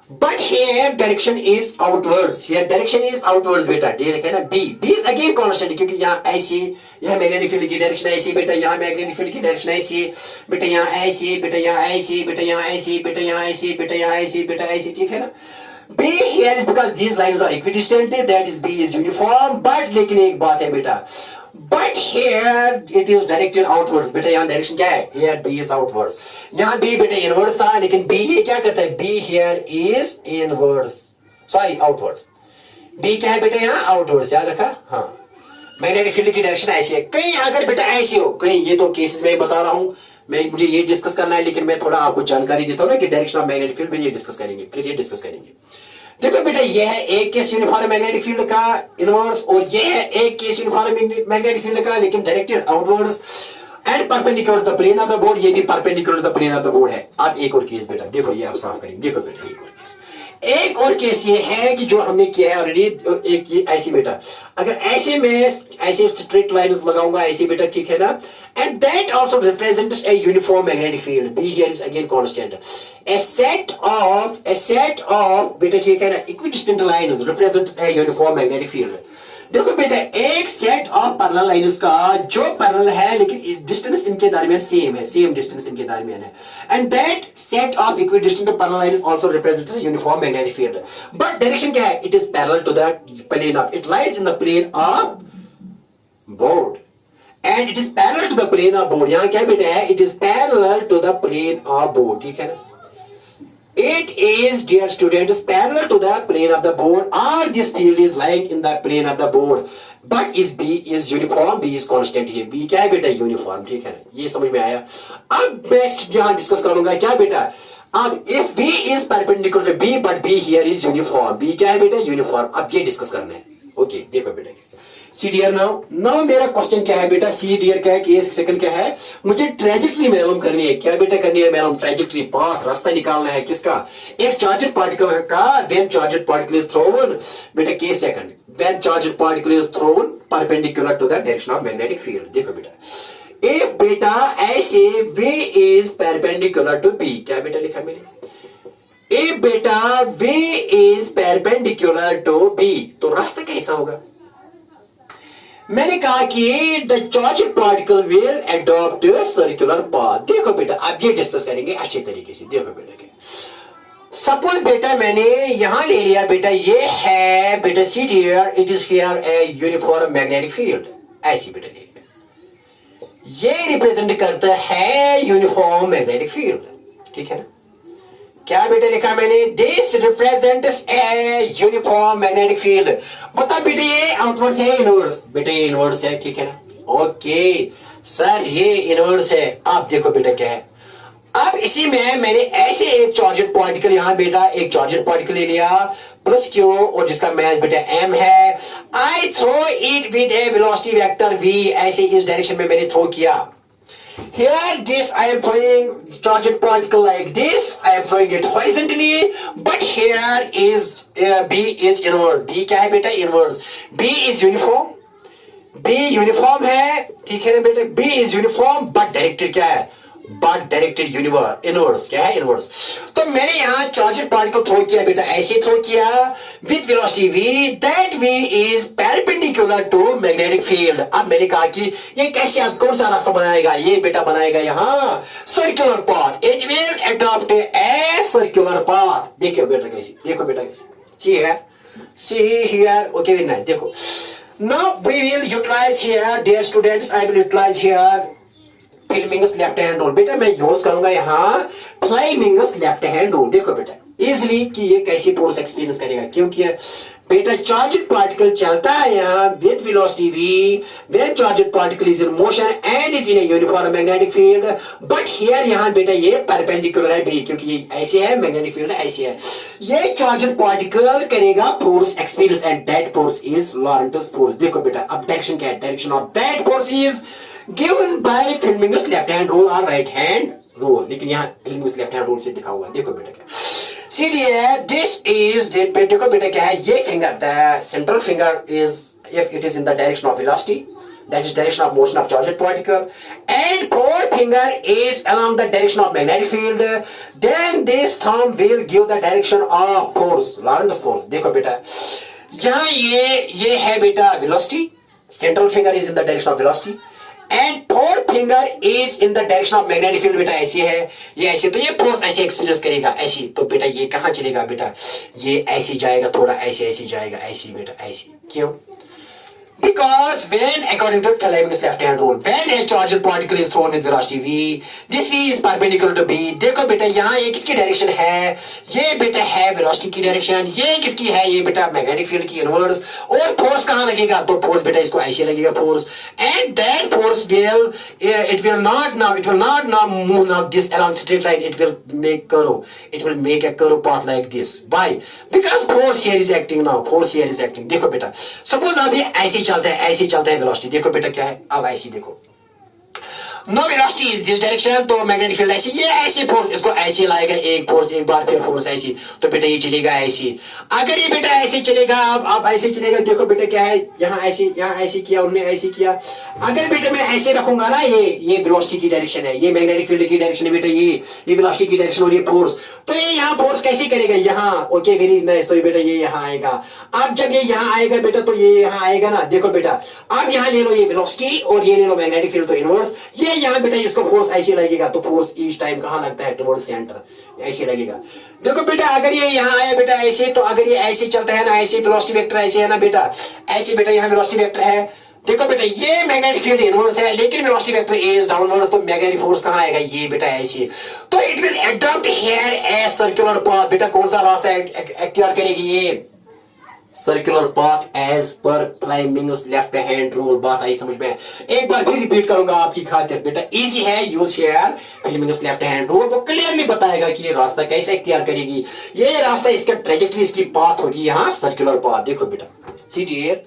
S1: But here direction is outwards. Here direction is outwards बेटा. ये लिखा है ना B. B is again constant क्योंकि यहाँ ऐसी यहाँ मैग्नेटिक फील्ड की डायरेक्शन ऐसी बेटा, यहाँ मैग्नेटिक फील्ड की डायरेक्शन ऐसी बेटा, यहाँ ऐसी बेटा, यहाँ ऐसी बेटा, यहाँ ऐसी बेटा, यहाँ ऐसी बेटा, यहाँ ऐसी बेटा, ऐसी, ठीक है ना. B here is because these lines are equidistant, that is B is uniform. But लेकिन एक बात है बेटा, but here it is directed outwards. बेटा यहाँ डायरेक्शन क्या है? Here B is outwards. यहाँ B बेटा inwards था, लेकिन B ये क्या करता है? B here is inwards. Sorry, outwards. B क्या है बेटा यहाँ? Outwards. याद रखा? हाँ. मैग्नेटिक फील्ड की डायरेक्शन ऐसी है. कहीं अगर बेटा ऐसी हो, कहीं, ये तो केसेस में बता रहा हूँ, मुझे ये डिस्कस करना है, लेकिन मैं थोड़ा आपको जानकारी देता हूँ ना कि डायरेक्शन ऑफ मैग्नेटिक फील्ड में ये डिस्कस करेंगे, फिर ये डिस्कस करेंगे. देखो बेटा, ये है एक केस यूनिफॉर्म मैग्नेटिक फील्ड का इनवर्स, और ये है एक केस यूनिफॉर्म मैग्नेटिक फील्ड का लेकिन directed outwards and perpendicular to the plane of the board. ये भी perpendicular to the plane of the board है. अब एक और केस बेटा, देखो ये आप साफ करेंगे. देखो बेटा, एक और केस ये है कि जो हमने किया है ऑलरेडी. एक ये ऐसी बेटा, अगर ऐसे में ऐसे स्ट्रेट लाइंस लगाऊंगा ऐसे बेटा, ठीक है ना, and that also represents a uniform magnetic field. B here is again constant. A set of बेटा, ठीक है ना, equidistant lines represent a uniform magnetic field. देखो बेटा, एक सेट ऑफ पैरेलल लाइंस का जो पैरेलल है लेकिन इस डिस्टेंस इनके दरमियान सेम है, सेम डिस्टेंस इनके दरमियान है, and that set of equidistant parallel lines also represents a uniform magnetic field. But direction क्या है? It is parallel to the plane of, it lies in the plane of board, and it is parallel to the plane of board. यहां क्या बेटा है? It is parallel to the plane of board, ठीक है ना. It is, dear students, parallel to the plane of the board, or this field is lying in the plane of the board. But is B is uniform, B is constant. here B क्या है बेटा? Uniform, ठीक है ना. ये समझ में आया. अब मैं यहाँ डिस्कस करूंगा क्या बेटा? अब if B is perpendicular to B, but B here is uniform. B क्या है बेटा? यूनिफॉर्म. अब ये डिस्कस करना है. ओके, देखो बेटा, सी डियर नाउ मेरा क्वेश्चन क्या है बेटा? सी डियर क्या है कि ये सेकंड क्या है? मुझे ट्रेजेक्टरी मालूम करनी है. क्या बेटा करनी है? मालूम ट्रेजेक्टरी, पाथ, रास्ता निकालना है. किसका? एक चार्जड पार्टिकल का. When charged particle is thrown बेटा, के second, when charged particle is thrown perpendicular to the direction of magnetic field. देखो बेटा, इफ बेटा ऐसे V is perpendicular to B, क्या बेटा लिखा मैंने? इफ बेटा V is perpendicular to B, तो रास्ता कैसा होगा? मैंने कहा कि the charged particle will adopt circular path. देखो बेटा, अब ये डिस्कस करेंगे अच्छे तरीके से. देखो बेटा, सपोज बेटा मैंने यहां ले लिया बेटा, ये है बेटा see dear, it is here a uniform magnetic field. ऐसी बेटा ले, ये रिप्रेजेंट करता है यूनिफॉर्म मैग्नेटिक फील्ड, ठीक है ना. क्या बेटा लिखा मैंने? This represents A uniform magnetic field. बता बेटा, ये आउटवर्ड्स है इनवर्ड्स? बेटा ये इनवर्ड्स है, ठीक है ना. ओके सर, ये इनवर्ड्स है. आप देखो बेटा क्या है. अब इसी में मैंने ऐसे एक चार्जड पार्टिकल, यहां बेटा एक चार्जड पार्टिकल ले लिया प्लस क्यू, और जिसका मास बेटा m है. I throw it with a velocity vector v. ऐसे इस डायरेक्शन में मैंने थ्रो किया. Here this I am throwing charged particle like this. I am throwing it horizontally, but here is B is inverse. B क्या है बेटा? Inverse. B is uniform. B uniform है, ठीक है ना बेटा. B is uniform, but directed क्या है? But directed inverse. क्या है? Inverse. तो मैंने यहाँ चार्जड पार्टिकल थ्रो किया बेटा, ऐसे थ्रो किया with velocity v. That v is perpendicular to magnetic field. अब मैंने कहा कि ये कैसे, आप कौन सा रास्ता बनाएगा? ये बेटा बनाएगा यहाँ circular path. It will adopt a circular path. देखो बेटा कैसे, देखो बेटा कैसे. See here. Okay, very nice. देखो. Now we will utilize here, dear students, I will utilize here Fleming's left hand rule. बेटा मैं यूज करूंगा यहाँ फ्लेमिंग्स लेफ्ट हैंड रूल. देखो बेटा इजिली कि ये कैसे फोर्स एक्सपीरियंस करेगा, क्योंकि बेटा चार्जड पार्टिकल चलता है यहाँ with velocity v. When charged particle is in motion and is in a uniform magnetic field, but here यहाँ बेटा ये परपेंडिकुलर है b, क्योंकि ये ऐसे है, मैग्नेटिक फील्ड ऐसे है. ये चार्जड पार्टिकल करेगा force experience, and that force is Lorentz force. देखो बेटा अब डायरेक्शन क्या है? Direction of that force is given by Fleming's left hand rule or right hand rule. लेकिन यहाँ Fleming's left hand rule से दिखा हुआ. देखो बेटा क्या, see dear, this is देखो बेटा क्या है? ये finger, the central finger is, if it is in the direction of velocity, that is direction of motion of charged particle, and forefinger is along the direction of magnetic field, then this thumb will give the direction of force, Lorentz force. देखो बेटा यहाँ ये है बेटा velocity, central finger is in the direction of velocity, and fourth finger is in the direction of magnetic field. बेटा ऐसे है, ये ऐसे, तो ये फोर्स ऐसे एक्सपीरियंस करेगा ऐसी, तो बेटा ये कहां चलेगा बेटा, ये ऐसे जाएगा, थोड़ा ऐसे ऐसे जाएगा, ऐसे बेटा ऐसे। क्यों? Because when, according to Fleming's left-hand rule, when a charged particle is thrown with velocity v, this v is perpendicular to b। देखो बेटा यहाँ ये किसकी डायरेक्शन है, ये बेटा है वेलोसिटी की डायरेक्शन, ये किसकी है, ये बेटा मैग्नेटिक फील्ड की इनवर्स। और फोर्स कहाँ लगेगा, तो फोर्स बेटा इसको ऐसे लगेगा force, and that force will it will not now move now this along straight line, it will make curve, it will make a curve path like this। Why? Because force here is acting now, force here is acting। देखो बेटा suppose अब ये ऐसे चलता है, ऐसे चलता है वेलोसिटी, देखो बेटा क्या है, अब ऐसे देखो, no velocity is this direction, तो मैग्नेटिक फील्ड ऐसे, ये ऐसे फोर्स इसको ऐसे लाएगा, एक फोर्स एक बार फिर फोर्स ऐसी, तो बेटा ये चलेगा ऐसे। अगर ये बेटा ऐसे चलेगा, अब ऐसे चलेगा, देखो बेटा क्या है, यहाँ ऐसे किया उन्होंने, ऐसे किया। अगर बेटा मैं ऐसे रखूंगा ना, ये वेलोसिटी की डायरेक्शन है, ये मैग्नेटिक फील्ड की डायरेक्शन है बेटा, ये वेलोसिटी की डायरेक्शन और ये फोर्स, तो ये यहाँ फोर्स कैसे करेगा, यहाँ, ओके वेरी नाइस, तो ये बेटा ये यहाँ आएगा। अब जब ये यहाँ आएगा बेटा, तो ये यहाँ आएगा ना, देखो बेटा अब यहाँ ले लो ये वेलोसिटी और ये ले लो मैग्नेटिक फील्ड, तो इनवर्स, ये यहाँ बेटा इसको फोर्स ऐसे लगेगा, तो फोर्स ईच टाइम कहां लगता है, टुवर्ड्स सेंटर, ऐसे लगेगा। देखो बेटा अगर ये यहाँ आया बेटा ऐसे, तो अगर ये ऐसे चलता है ना, ऐसे वेलोसिटी वेक्टर ऐसे है ना बेटा, ऐसे बेटा यहाँ वेलोसिटी वेक्टर है, देखो बेटा ये मैग्नेटिक फील्ड इनवर्स है, लेकिन वेलोसिटी वेक्टर इज डाउनवर्ड्स, तो मैग्नेटिक फोर्स कहां आएगा, ये बेटा ऐसे, तो it will adopt here a circular path. बेटा कौन सा रास्ता एक्टिवेट करेगी, ये circular path as per Fleming's left hand rule. बात आई समझ में? एक बार फिर रिपीट करूंगा आपकी खातिर, बेटा इजी है, use here Fleming's left hand rule, वो क्लियरली बताएगा कि ये रास्ता कैसे इख्तियार करेगी। ये रास्ता, इसका ट्रेजेक्टरी, इसकी पाथ होगी यहाँ सर्कुलर पाथ। देखो बेटा see dear,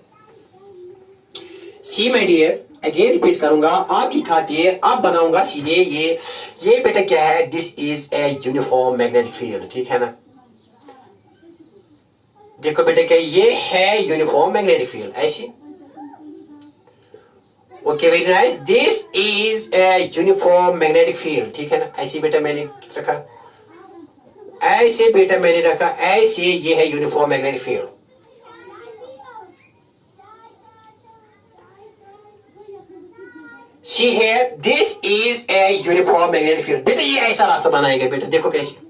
S1: see my dear, again repeat करूंगा आपकी खातिर, अब बनाऊंगा सीधे ये बेटा क्या है, this is a uniform magnetic field, ठीक है ना। देखो बेटा क्या ये है यूनिफॉर्म मैग्नेटिक फील्ड ऐसे, okay very nice, this is a uniform magnetic field, ठीक है ना। ऐसे बेटा मैंने रखा, ऐसे बेटा मैंने रखा ऐसे, ये है यूनिफॉर्म मैग्नेटिक फील्ड। सी है, this is a uniform magnetic field. बेटा ये ऐसा रास्ता बनाएंगे बेटा, देखो कैसे,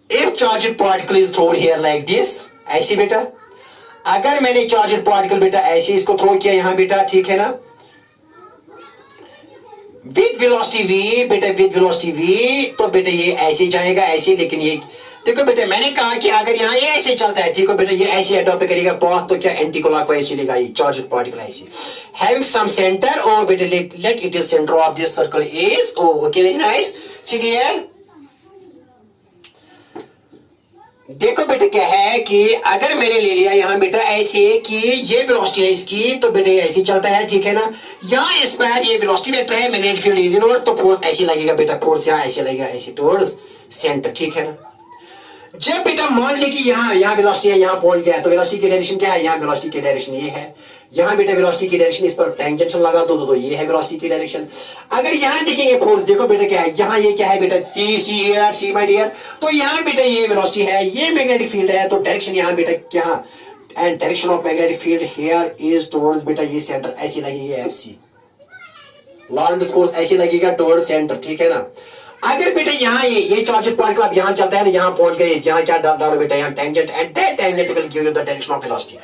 S1: if charged particle is thrown here like this, ऐसे बेटा, अगर मैंने charged particle बेटा ऐसे इसको थ्रो किया यहां बेटा, ठीक है ना, with velocity v बेटा, with velocity v, तो बेटा ये ऐसे जाएगा ऐसे, लेकिन ये देखो बेटा मैंने कहा कि अगर यहाँ ये ऐसे चलता है, ठीक है बेटा, ये ऐसे अडॉप्ट करेगा पाथ, तो क्या एंटी क्लॉकवाइज चलेगा ये चार्ज पार्टिकल ऐसे, हैविंग सम सेंटर, और बेटा let it is centre of this circle is, okay very nice, see clear. देखो बेटा क्या है कि अगर मैंने ले लिया यहाँ बेटा ऐसे कि ये वेलोसिटी है इसकी, तो बेटा ये ऐसे चलता है, ठीक है ना, यहाँ इस पर ये वेलोसिटी वेक्टर है, मैग्नेटिक फील्ड इज इनवर्स, तो फोर्स ऐसे लगेगा बेटा, फोर्स यहाँ ऐसे लगेगा ऐसे टुवर्ड्स सेंटर, ठीक है ना। जब बेटा मान लीजिए कि यहाँ वेलोसिटी है, यहाँ पहुंच गया, तो वेलोसिटी की डायरेक्शन क्या है, यहाँ वेलोसिटी की डायरेक्शन ये है, यहाँ बेटा वेलोसिटी की डायरेक्शन, इस पर टेंजेंशियल लगा दो, तो ये है वेलोसिटी की डायरेक्शन। अगर यहाँ देखेंगे फोर्स, देखो बेटा क्या है, यहाँ ये क्या है बेटा, सी माय डियर, तो यहाँ बेटा ये वेलोसिटी है, ये मैग्नेटिक फील्ड है, तो डायरेक्शन यहाँ बेटा क्या, and direction of magnetic field here is towards बेटा ये सेंटर, ऐसे लगेगी एफसी, लॉरेंट्ज फोर्स ऐसे लगेगा टुवर्ड्स सेंटर, ठीक है ना। अगर बेटा यहाँ ये चार्जड पार्टिकल अब यहाँ चलता है ना, यहाँ पहुंच गए, यहाँ क्या डालो बेटा, यहाँ tangent, and that tangent will give you the direction of velocity.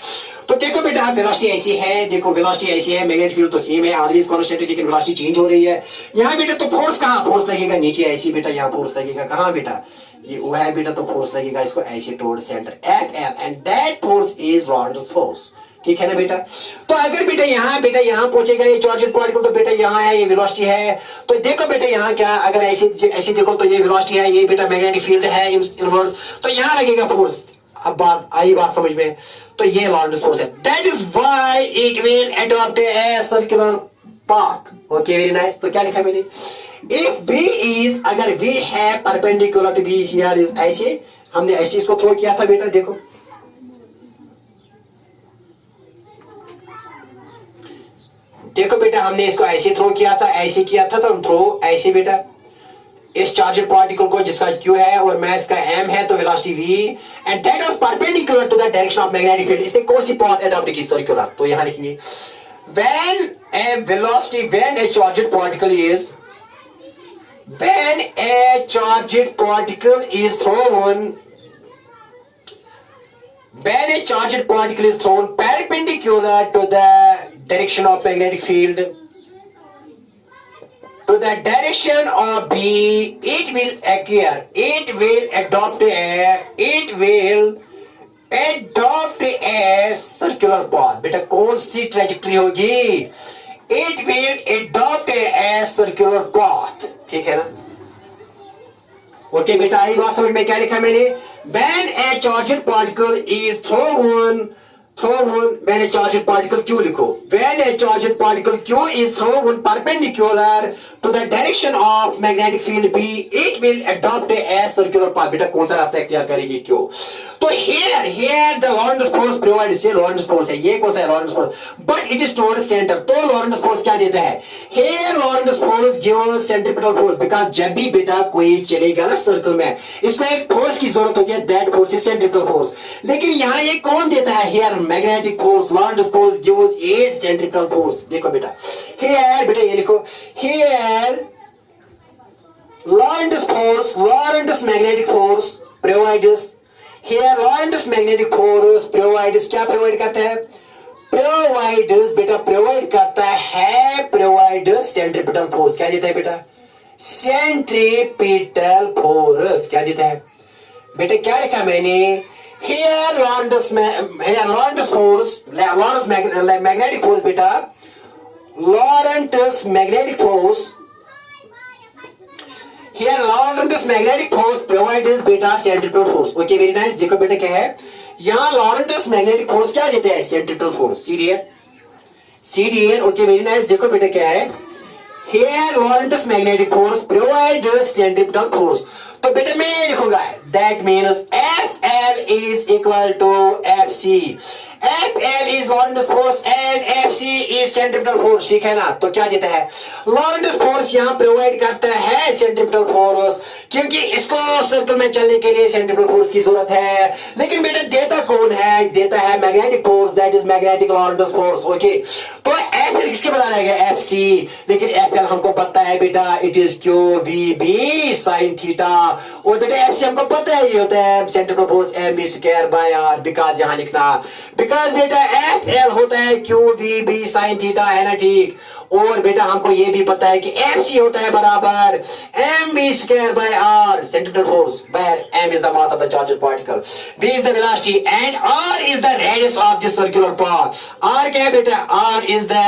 S1: तो देखो बेटा वेलोसिटी ऐसी है, देखो वेलोसिटी ऐसी है, मैग्नेटिक फील्ड तो सेम है, ऑलवेज कांस्टेंट है, लेकिन वेलोसिटी चेंज हो रही है। यहाँ बेटा तो फोर्स कहाँ, फोर्स लगेगा नीचे ऐसी बेटा, यहाँ फोर्स लगेगा कहाँ बेटा, ये वो है बेटा, तो फोर्स लगेगा इसको ऐसे towards centre F L, and that force is Lorentz force, ठीक है ना बेटा। तो अगर बेटा यहाँ पहुंचेगा ये चार्जड पार्टिकल, तो बेटा यहाँ है ये वेलोसिटी है, तो देखो बेटा यहाँ क्या, अगर ऐसे देखो तो ये वेलोसिटी है, ये बेटा मैग्नेटिक फील्ड है इनवर्स, तो यहाँ लगेगा फोर्स। अब बात समझ में, तो ये लॉरेंट्ज फोर्स है, that is why it will adopt a circular path, okay very nice. तो क्या लिखा मैंने, इफ बी इज, अगर बी है perpendicular to B, here is ऐसे, हमने ऐसे इसको थ्रो किया था बेटा, देखो देखो बेटा, हमने इसको ऐसे थ्रो किया था, ऐसे किया था, तो थ्रो ऐसे बेटा इस चार्जड पार्टिकल को जिसका Q है और मास का M है, तो velocity V and that was perpendicular to the direction of magnetic field. इसने कौन सी पाथ अडॉप्ट की? सर्कुलर। तो यहां लिखेंगे when a charged particle is thrown perpendicular to the direction of magnetic field to the direction of B, it will adopt a circular path। बेटा कौन सी trajectory होगी? It will adopt a circular path। ठीक है ना? Okay बेटा, आई बात समझ में? क्या लिखा मैंने? When a charged particle is thrown when a charged particle Q लिखो, when a charged particle Q is thrown perpendicular to the direction of magnetic field B, it will adopt a circular path। बेटा कौन सा रास्ता इख्तियार करेगी Q? तो here the Lorentz force provides, ये Lorentz force है, ये कौन सा है? Lorentz force, but it is toward center। तो Lorentz force क्या देता है? Here Lorentz force gives centripetal force, because जब भी बेटा कोई चलेगा ना सर्कल में, इसको एक फोर्स की जरूरत होती है, that force is centripetal force। लेकिन यहाँ ये कौन देता है? Here magnetic force, Lorentz force gives 8 centripetal force। देखो बेटा, here बेटा ये लिखो, here Lorentz magnetic force provides, here Lorentz magnetic force provides, क्या प्रोवाइड करता है? provides बेटा, प्रोवाइड करता है, provides centripetal force। क्या देता है बेटा? centripetal force। क्या देता है बेटा? क्या लिखा मैंने? Here Lorentz magnetic force बेटा, Lorentz magnetic force, here Lorentz magnetic force provides बेटा centripetal force। Okay, very nice. देखो बेटा क्या है यहाँ, Lorentz magnetic force क्या देता है? centripetal force। see here। Okay, very nice. देखो बेटा क्या है, here Lorentz magnetic force provides centripetal force। तो बेटा मैं ये लिखूंगा, that means FL is equal to FC। FL is Lorentz force and FC is centripetal force। ठीक है ना? तो क्या देता है? Lorentz force यहाँ प्रोवाइड करता है centripetal force, क्योंकि इसको सर्कल में चलने के लिए centripetal force की जरूरत है। लेकिन बेटा देता कौन है? देता है magnetic force, that is magnetic Lorentz force। Okay, तो FL किसके बता रहेगा? FC। लेकिन FL हमको पता है बेटा, it is QVB sin theta. और बेटा FC हमको पता है ये होता है centripetal force mv square by r, because यहाँ लिखना, because बेटा FL होता है QVB sin थीटा, है ना? ठीक। और बेटा हमको ये भी पता है कि FC होता है बराबर mv square by r, centripetal force, where m is the mass of the charged particle, v is the velocity and r is the radius of this circular path। r क्या है बेटा? r is the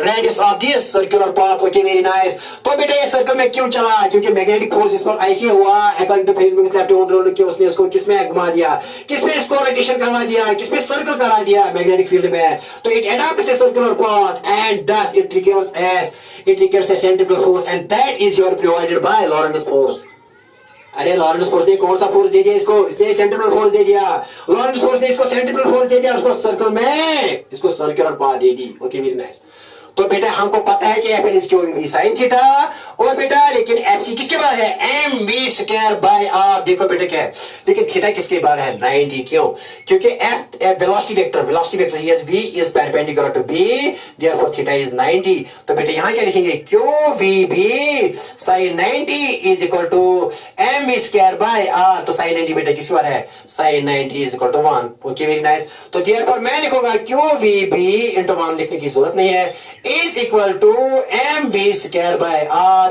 S1: radius of this circular path। Okay, very nice. तो बेटा ये circle में क्यों चला? क्योंकि मैग्नेटिक फोर्स इस पर ऐसे हुआ, according to Fleming's left hand rule कि उसने इसको किसमें घुमा दिया, किसमें इसको रोटेशन करवा दिया, किसमें सर्कल करा दिया मैग्नेटिक फील्ड में। तो it adopts a circular path and thus it triggers a centripetal force and that is your provided by Lorentz force। अरे लॉरेंस फोर्स ने कौन सा फोर्स दे दिया इसको? इसने सेंट्रिपेटल फोर्स दे दिया। लॉरेंस फोर्स ने इसको सेंट्रिपेटल फोर्स दे दिया, उसको सर्कल में इसको सर्कुलर पाथ दे दी। Okay, very nice. तो बेटा हमको पता है कि एफ एल इसकी होगी साइन थीटा, और बेटा लेकिन एफ सी किसके बाद है? M we square by are. देखो बेटा क्या है, लेकिन थीटा किसके बाद है? 90। क्यों? क्योंकि if velocity vector here v is perpendicular to B, therefore theta is 90। तो बेटा यहां क्या लिखेंगे? Q v B sine 90 is equal to m we square by r. तो साइन 90 बेटा किसके बाद है? Sine 90 is equal to 1। Okay, very nice. तो देयरफॉर मैं लिखूंगा क्यू वी बी इंटू 1, लिखने की जरूरत नहीं है, is equal to mv square by r।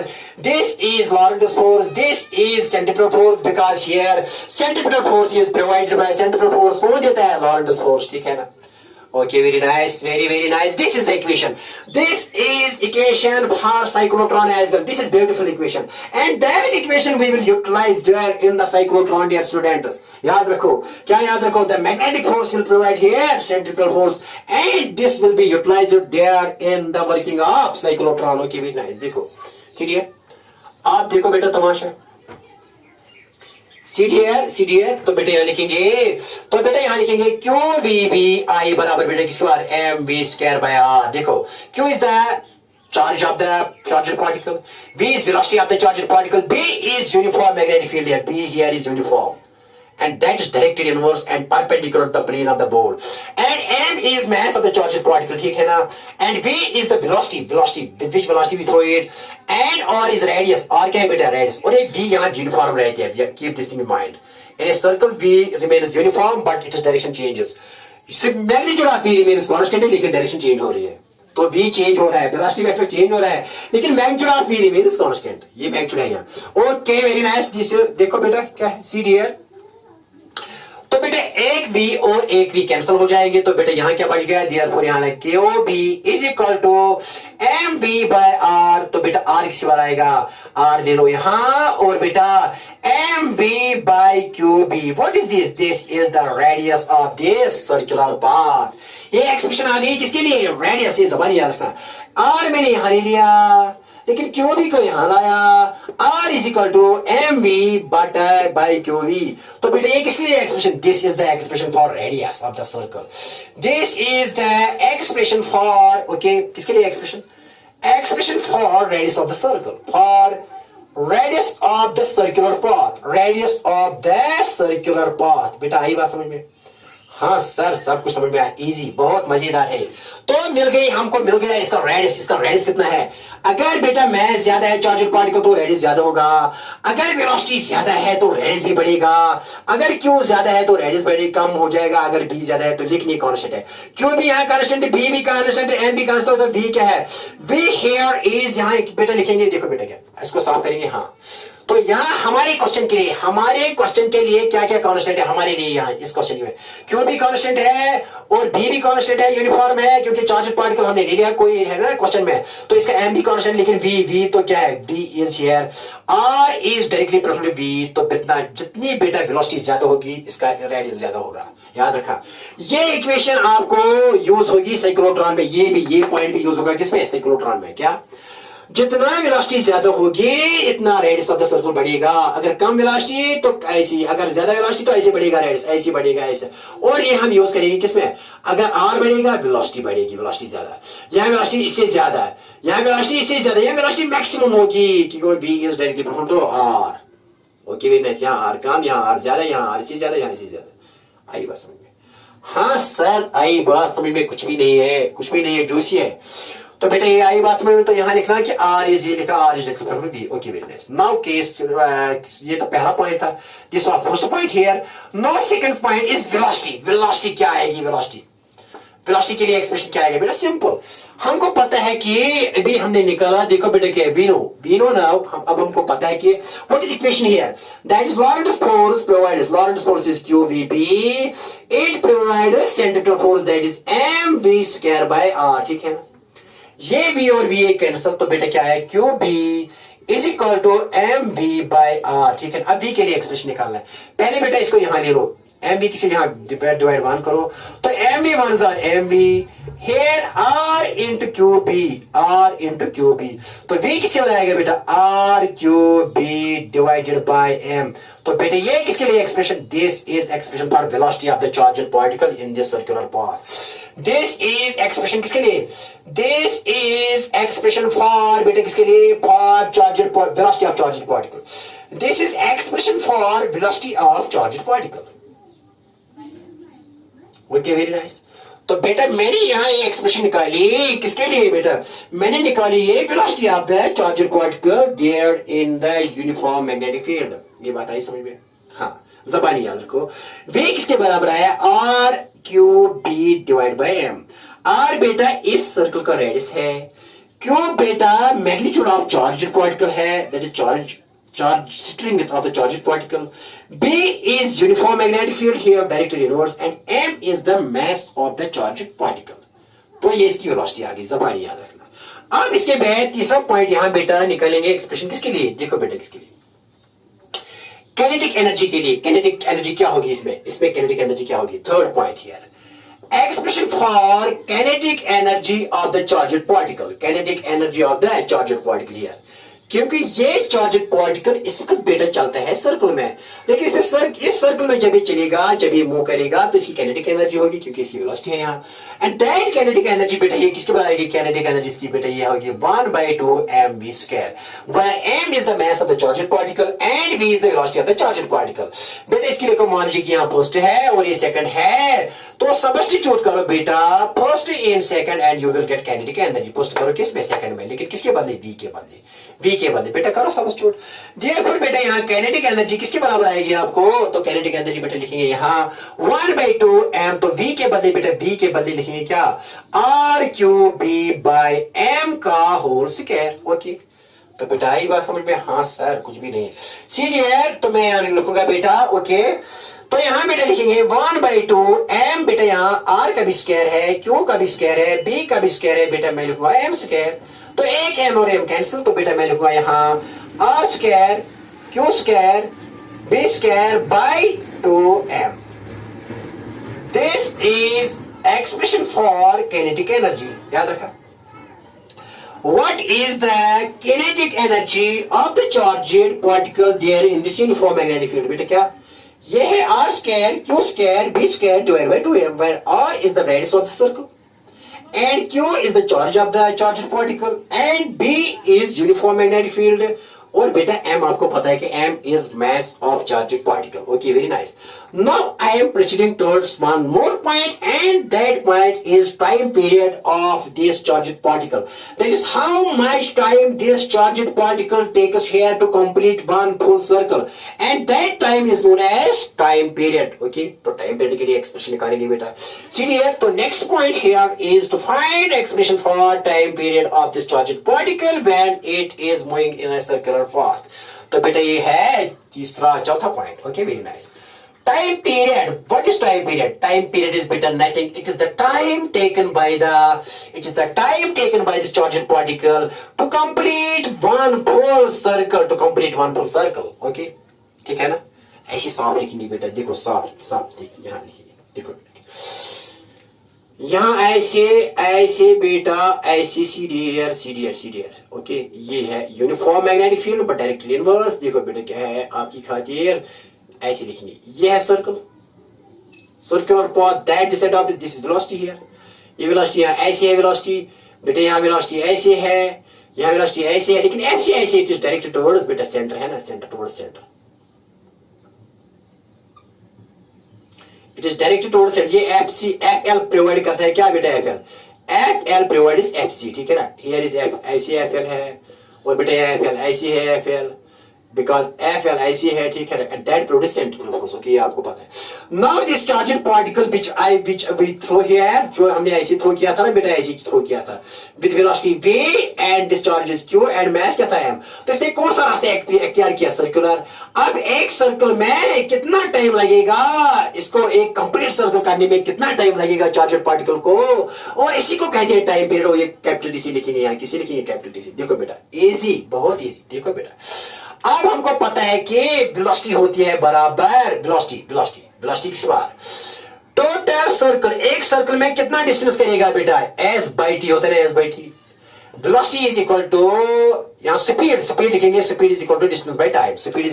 S1: This is Lorentz force, this is centripetal force, because here centripetal force is provided by centripetal force। कौन देता है? Lorentz force। ठीक है ना? Okay, very nice, very nice। This is the equation, this is equation for cyclotron as well। This is beautiful equation and that equation we will utilize there in the cyclotron, dear students। याद रखो, क्या याद रखो? The magnetic force will provide here centripetal force and this will be utilized there in the working of cyclotron। Okay, very nice। देखो सीढ़ी, आप देखो बेटा तमाशा, सी डी एर, तो बेटा यहाँ लिखेंगे, तो बेटा यहाँ लिखेंगे क्यू वी बी आई बराबर बेटा किसके बार M we square by are. देखो Q is the charge of the charged particle, v is velocity of the charged particle, b is uniform magnetic field here, b here is uniform and that is directed inverse and perpendicular to the plane of the board, and m is mass of the charged particle, ठीक है ना, and v is the velocity with which velocity we throw it, and r is radius, r क्या है बेटा radius, और ये v यहाँ uniform रहती है, keep this thing in mind, in a circle v remains uniform but its direction changes, magnitude of v remains constant लेकिन direction change हो रही है, तो v चेंज हो रहा है, वेलोसिटी वेक्टर चेंज हो रहा है, लेकिन magnitude of v remains constant, ये मैग्नीट्यूड है यहाँ। ओके वेरी नाइस, दिस देखो बेटा क्या है सी डियर, तो बेटा एक v और एक v कैंसिल हो जाएंगे, तो बेटा यहाँ क्या बच गया, देयरफॉर यहाँ q B is equal to m v by r, तो बेटा r किसी बार आएगा, r ले लो यहाँ, और बेटा m v by Q B, what is this, this is the radius of this circular path, ये एक्सप्रेशन आ गई किसके लिए, रेडियस, ये जबान याद रखना, आर मैंने यहां ले लिया लेकिन क्यू बी को यहां लाया, r is equal to m v बटा बाई क्यू वी, तो बेटा ये किसके लिए expression, this is the expression for radius of the circle, this is the expression for, okay किसके लिए expression, expression for radius of the circle, for radius of the circular path, radius of the circular path, बेटा आई बात समझ में, हाँ sir सब कुछ समझ में आया, इजी, बहुत मजेदार है, तो मिल गई हमको, मिल गया इसका रेडियस कितना है, अगर बेटा मैस ज्यादा है चार्जड पार्टिकल तो रेडियस ज्यादा होगा, अगर वेलोसिटी ज्यादा है तो रेडियस भी बढ़ेगा, अगर क्यू ज्यादा है तो रेडियस बढ़ेगा, कम हो जाएगा, अगर बी ज्यादा है तो लिखनी कांस्टेंट है, क्यू भी यहाँ कांस्टेंट है, बी भी कांस्टेंट है, एम भी कांस्टेंट है, तो वी क्या है, वी हियर इज, यहाँ बेटा लिखेंगे, देखो बेटा क्या इसको साफ करेंगे, हाँ तो यहाँ हमारे क्वेश्चन के लिए क्या क्या कांस्टेंट है हमारे लिए, यहाँ इस क्वेश्चन में क्यू भी कांस्टेंट है और बी भी कांस्टेंट है, यूनिफॉर्म है क्योंकि चार्जड पार्टिकल हमने ले लिया, कोई है ना क्वेश्चन में, तो इसका एम भी कांस्टेंट, लेकिन वी तो क्या है, v is here, r is directly proportional to v, तो जितनी बेटा वेलोसिटी ज्यादा होगी इसका रेडियस ज्यादा होगा, याद रखा, ये इक्वेशन आपको यूज होगी साइक्लोट्रॉन में, ये पॉइंट भी यूज होगा किसमें, साइक्लोट्रॉन में, क्या जितना वेलोसिटी ज्यादा होगी इतना रेडियस ऑफ द सर्कल बढ़ेगा, अगर कम वेलोसिटी तो ऐसी, अगर ज्यादा वेलोसिटी तो ऐसे बढ़ेगा रेडियस, ऐसे बढ़ेगा ऐसे, और ये हम यूज करेंगे किसमें, अगर आर बढ़ेगा वेलोसिटी बढ़ेगी, वेलोसिटी ज्यादा, यहाँ वेलोसिटी इससे ज्यादा है, यहाँ वेलोसिटी इससे ज्यादा, यहाँ वेलोसिटी मैक्सिमम होगी क्योंकि v is directly proportional to r, okay very nice, यहाँ आर कम, यहाँ आर ज्यादा, यहाँ आर इससे ज्यादा, यहाँ इससे ज्यादा, आई बात समझ में, हाँ सर आई बात समझ में, कुछ भी नहीं है, जूसी है, तो बेटा ये आई बात समझ में, तो यहां लिखना कि आर इज, ये लिखा r is equal B, okay very nice, now case, ये तो पहला पॉइंट था, this was first point here, now second point is velocity क्या आएगी, वेलोसिटी के लिए एक्सप्रेशन क्या आएगा बेटा, सिंपल, हमको पता है कि अभी हमने निकाला, देखो बेटा क्या वी नो नाउ, अब हमको पता है कि what is equation here, that is Lorentz force is QVB, it provides centripetal force that is mv square by r, ठीक है ना, ये v और v कैंसल, तो बेटा क्या है, QB is equal to mv by r, ठीक है, अब v के लिए एक्सप्रेशन निकालना है, पहले बेटा इसको यहां ले लो, mv किसी यहां डिवाइड 1 करो, तो mv once r mv, here r into QB, तो v किसके बराबर आएगा बेटा, r QB divided by m, तो बेटा ये किसके लिए expression, this is expression for velocity of the charged particle in this circular path, this is expression किसके लिए, दिस इज एक्सप्रेशन फॉर बेटा किसके लिए, for charged velocity of charged particle, this is expression for velocity of charged particle, okay very nice, तो बेटा मैंने यहां ये एक्सप्रेशन निकाली किसके लिए बेटा, मैंने निकाली ये velocity of the charged particle there in the uniform magnetic field, ये बात आई समझ में, हाँ जबानी याद रखो, वे किसके बराबर आया, r q B divide by m, r बेटा इस सर्कल का रेडियस है, क्यू बेटा मैग्नीट्यूड ऑफ चार्जड पार्टिकल है, that is charge string of the charged particle, B is uniform magnetic field here directed inwards, and M is the mass of the charged particle, तो ये इसकी velocity आ गई, जबानी याद रखना। अब इसके बाद तीसरा पॉइंट यहां बेटा निकालेंगे एक्सप्रेशन किसके लिए, देखो बेटा किसके लिए, काइनेटिक एनर्जी के लिए, काइनेटिक एनर्जी क्या होगी इसमें काइनेटिक एनर्जी क्या होगी, third point here, expression for kinetic energy of the charged particle, kinetic energy of the charged particle here, क्योंकि ये चार्जड पार्टिकल इस वक्त बेटा चलता है सर्कल में, लेकिन इसमें इस सर्कल में जब ये चलेगा, जब ये मूव करेगा तो इसकी काइनेटिक एनर्जी होगी क्योंकि इसकी वेलोसिटी है यहाँ। एंड दैट काइनेटिक एनर्जी बेटा ये किसके बराबर आएगी? काइनेटिक एनर्जी इसकी बेटा ये होगी 1/2 mv², where m is the mass of the charged particle and v is the velocity of the charged particle। बेटा इसके लिए मान लीजिए कि यहाँ फर्स्ट है और ये सेकंड है, तो सब्स्टिट्यूट करो बेटा first in second and you will get kinetic energy. First करो किस में? सेकंड में, लेकिन किसके बदले? v के बदले, v के बदले बेटा करो सब्स्टिट्यूट। देयरफॉर बेटा यहाँ काइनेटिक एनर्जी किसके बराबर आएगी आपको? तो काइनेटिक एनर्जी बेटा लिखेंगे यहाँ 1/2 m, तो v के बदले बेटा v के बदले लिखेंगे क्या? r³ का होल स्क्वायर। ओके, तो बेटा आई बात समझ में? हाँ सर कुछ भी नहीं सीरियर, तो मैं यहाँ लिखूंगा बेटा। ओके, तो यहाँ बेटा लिखेंगे 1/2 m, बेटा यहाँ r का भी स्क्वायर है, q का भी स्क्वायर है, b का भी स्क्वायर है, बेटा मैं लिखूंगा m²। तो एक m और m कैंसिल, तो बेटा मैं लिखूंगा यहाँ r², q², b²/2m। This is expression for kinetic energy. याद रखा, what is the kinetic energy of the charged particle there in this uniform magnetic field? बेटा क्या ये है? r², q², b²/2m, where r is the radius of the circle and q is the charge of the charged particle and b is uniform magnetic field। और बेटा m आपको पता है कि m is mass of charged particle। Okay, very nice. Now I am proceeding towards one more point, and that point is time period of this charged particle. That is how much time this charged particle takes here to complete one full circle, and that time is known as time period। Okay, तो time period के लिए expression निकालेंगे बेटा। See here, तो next point here is to find expression for time period of this charged particle when it is moving in a circular path। तो बेटा ये है तीसरा चौथा point. Okay, very nice. Time period, what is time period? Time period is बेटा nothing, it is the time taken by this charged particle to complete one full circle. Okay, ठीक है ना? ऐसी सॉफ्ट लिखनी बेटा, देखो सॉफ्ट देखिए, यहाँ लिखिए, देखो यहाँ ऐसे बेटा, ऐसे सीडीआर। ओके, ये है uniform magnetic field but directly inverse. देखो बेटा क्या है आपकी खातिर, ऐसे लिखेंगे, ये है circular path that decide of this is velocity here. ये वेलोसिटी यहाँ ऐसे है, वेलोसिटी बेटा यहाँ वेलोसिटी ऐसे है, यहाँ वेलोसिटी ऐसे है, लेकिन ऐसे इट इज डायरेक्टेड टुवर्ड्स बेटा सेंटर, है ना? Centre towards centre, it is directed towards centre. ये FL प्रोवाइड करता है क्या बेटा? FL प्रोवाइड इज FC, ठीक है ना? हियर इज F, ऐसे FL है, और बेटा ये FL ऐसी है, FL बिकॉज FL ऐसी है, ठीक है? And that produce centrifugal force. Okay, आपको पता है। Now this charged particle which we throw here, जो हमने ऐसे थ्रो किया था ना बेटा, ऐसे थ्रो किया था with velocity v and this charge is q and mass क्या था m। तो इसने कौन सा रास्ता इख्तियार किया? सर्कुलर। अब एक सर्कल में कितना टाइम लगेगा इसको, एक कंप्लीट सर्कल करने में कितना टाइम लगेगा चार्जड पार्टिकल को, और इसी को कहते हैं टाइम पीरियड। और ये कैपिटल टी सी लिखेंगे, यहाँ किसी लिखेंगे कैपिटल टी सी। देखो बेटा इजी, बहुत इजी। देखो बेटा अब हमको पता है कि वेलोसिटी होती है बराबर वेलोसिटी किस बार टोटल सर्कल, एक सर्कल में कितना डिस्टेंस करेगा बेटा? s/t होता है, s/t। Velocity is equal to, यहाँ स्पीड लिखेंगे, speed is equal to distance by time. Speed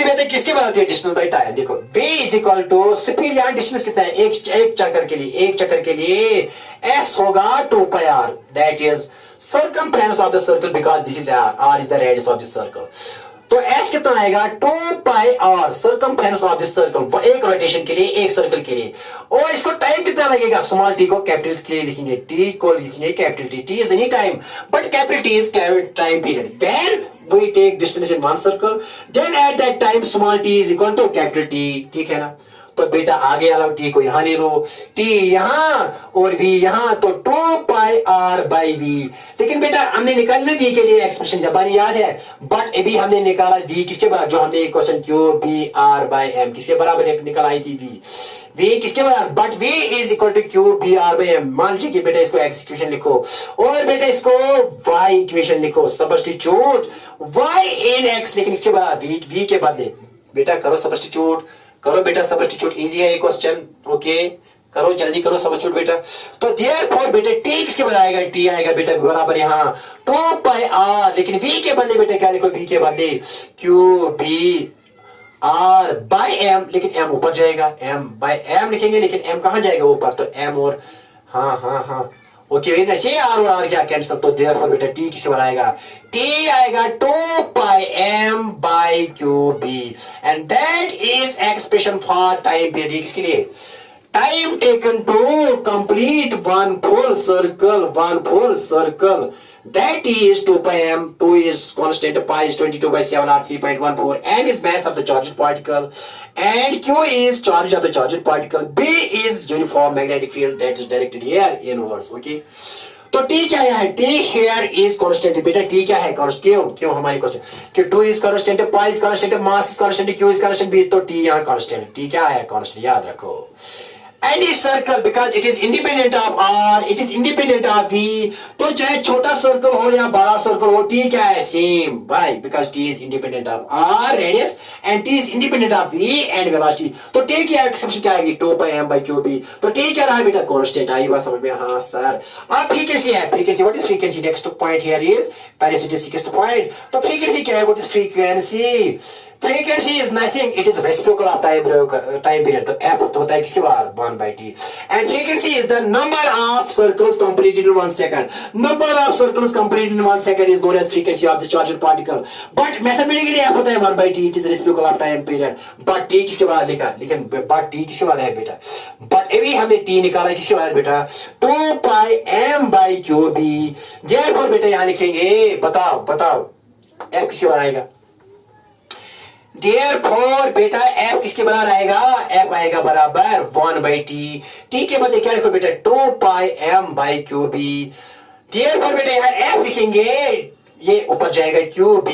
S1: में किसके बराबर है? Distance by time. देखो v is equal to speed, यहाँ डिस्टेंस कितना है? एक चक्कर के लिए s होगा 2πr, that is circumference of the circle because this is r is the radius of the circle। तो s कितना आएगा? 2πr circumference of the circle, एक रोटेशन के लिए, एक सर्कल के लिए। और इसको टाइम कितना लगेगा? स्मॉल t को कैपिटल T लिखेंगे, t को लिखेंगे capital T is any time but capital T is time period. Then we take distance in one circle, then at that time small t is equal to capital T, ठीक है ना? तो बेटा आगे वाला टी को यहां ले लो, टी यहां और वी यहां, तो 2πr/v। लेकिन बेटा हमने निकालना वी के लिए एक्सप्रेशन जापानी याद है, बट अभी हमने निकाला वी किसके बराबर? जो हमने क्वेश्चन QBr/m किसके बराबर निकल आई थी? v किसके बराबर? But v is equal to QBr/m। मान लीजिए बेटा इसको एक्सक्यूशन लिखो, और बेटा इसको y इक्वेशन लिखो, सब्स्टिट्यूट y इन x, लेकिन इसके बराबर v के बदले बेटा करो सब्स्टिट्यूट, इजी है ये क्वेश्चन। ओके, करो जल्दी करो सबस्टिट्यूट बेटा। तो देयरफॉर बेटा टी किसके बराबर आएगा, टी आएगा बेटा बराबर यहाँ 2 पाई आर, लेकिन वी के बदले बेटा क्या लिखो, वी के बदले q B r by m, लेकिन एम ऊपर जाएगा, एम बाय एम लिखेंगे, लेकिन एम कहां जाएगा ऊपर, तो एम और हाँ ओके ये आर और आर क्या कैंसिल, तो देयरफॉर बेटा टी किसके बराबर आएगा, टी आएगा 2 pi M by Q B, and that is expression for time period, किसके लिए, time taken to complete one full circle, that is 2 pi m, 2 is constant, pi is 22 by 7 or 3.14, m is mass of the charged particle, and q is charge of the charged particle, b is uniform magnetic field that is directed here inwards, okay। तो t क्या है, t here is constant बेटा, t क्या है constant, क्यों हमारी constant कि 2 is constant, pi is constant, mass is constant, q is constant, b, तो t यहाँ constant, t क्या है constant, याद रखो। Any circle because it is independent of r, it is independent of v, तो चाहे छोटा सर्कल हो या बड़ा सर्कल हो, t क्या है सेम, भाई because t is independent of r radius and t is independent of v and velocity, तो t की एक्सप्रेशन क्या आएगी 2 pi m by qb, तो t क्या रहा है बेटा कांस्टेंट, आई बात समझ में, हाँ सर। अब फ्रीक्वेंसी है, frequency what is frequency, next point here is पहले से 6th पॉइंट, तो फ्रीक्वेंसी क्या है, what is frequency, frequency is nothing, it is reciprocal of time period, तो एफ तो होता है किसके बाद 1 by t, and frequency is the number of circles completed in 1 second, number of circles completed in 1 second is known as frequency of the charged particle, but mathematically F होता है 1 by t, it is reciprocal of time period, but t किसके बाद लिखा, लेकिन but t किसके बाद है बेटा, बट अभी हमने t निकाला है किसके बाद बेटा 2 pi m by qb, therefore बेटा यहां लिखेंगे, बताओ f किसके बाद आएगा, देयरफॉर बेटा f किसके बराबर आएगा, f आएगा बराबर 1 by t के बदले क्या लिखो बेटा 2 pi m by qb, therefore बेटा यहाँ f लिखेंगे, ये ऊपर जाएगा qb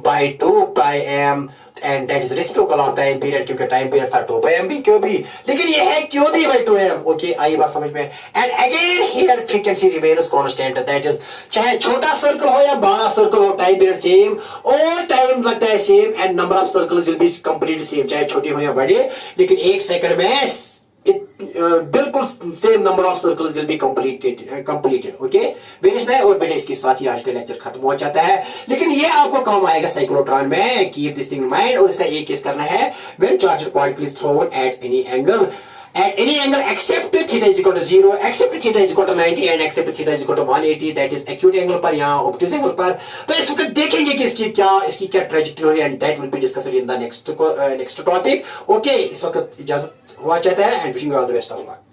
S1: by 2 pi m and that is reciprocal of time period, क्योंकि टाइम पीरियड था 2 pi m by qb, लेकिन ये है qb by 2m, okay I बात समझ में। And again here frequency remains constant, that is चाहे छोटा सर्कल हो या बड़ा सर्कल हो, टाइम पीरियड सेम और टाइम लगता है same, and number of circles will be completely same, चाहे छोटे हो या बड़े, लेकिन 1 सेकंड में बिल्कुल same number of circles will be completed, okay very nice. और बेटे इसके साथ ही आज का लेक्चर खत्म हो जाता है, लेकिन ये आपको काम आएगा साइक्लोट्रॉन में, keep this thing in mind. और इसका एक केस करना है, when charged particle is throne at any angle except theta is equal to 0, except theta is equal to 90 and except theta is equal to 180, that is acute angle पर, यहाँ obtuse angle पर। तो इस वक्त देखेंगे कि इसकी क्या ट्रेजेक्टरी है, and that will be discussed in the next topic, okay। इस वक्त इजाजत हुआ चाहता है, and wishing you all the best of luck।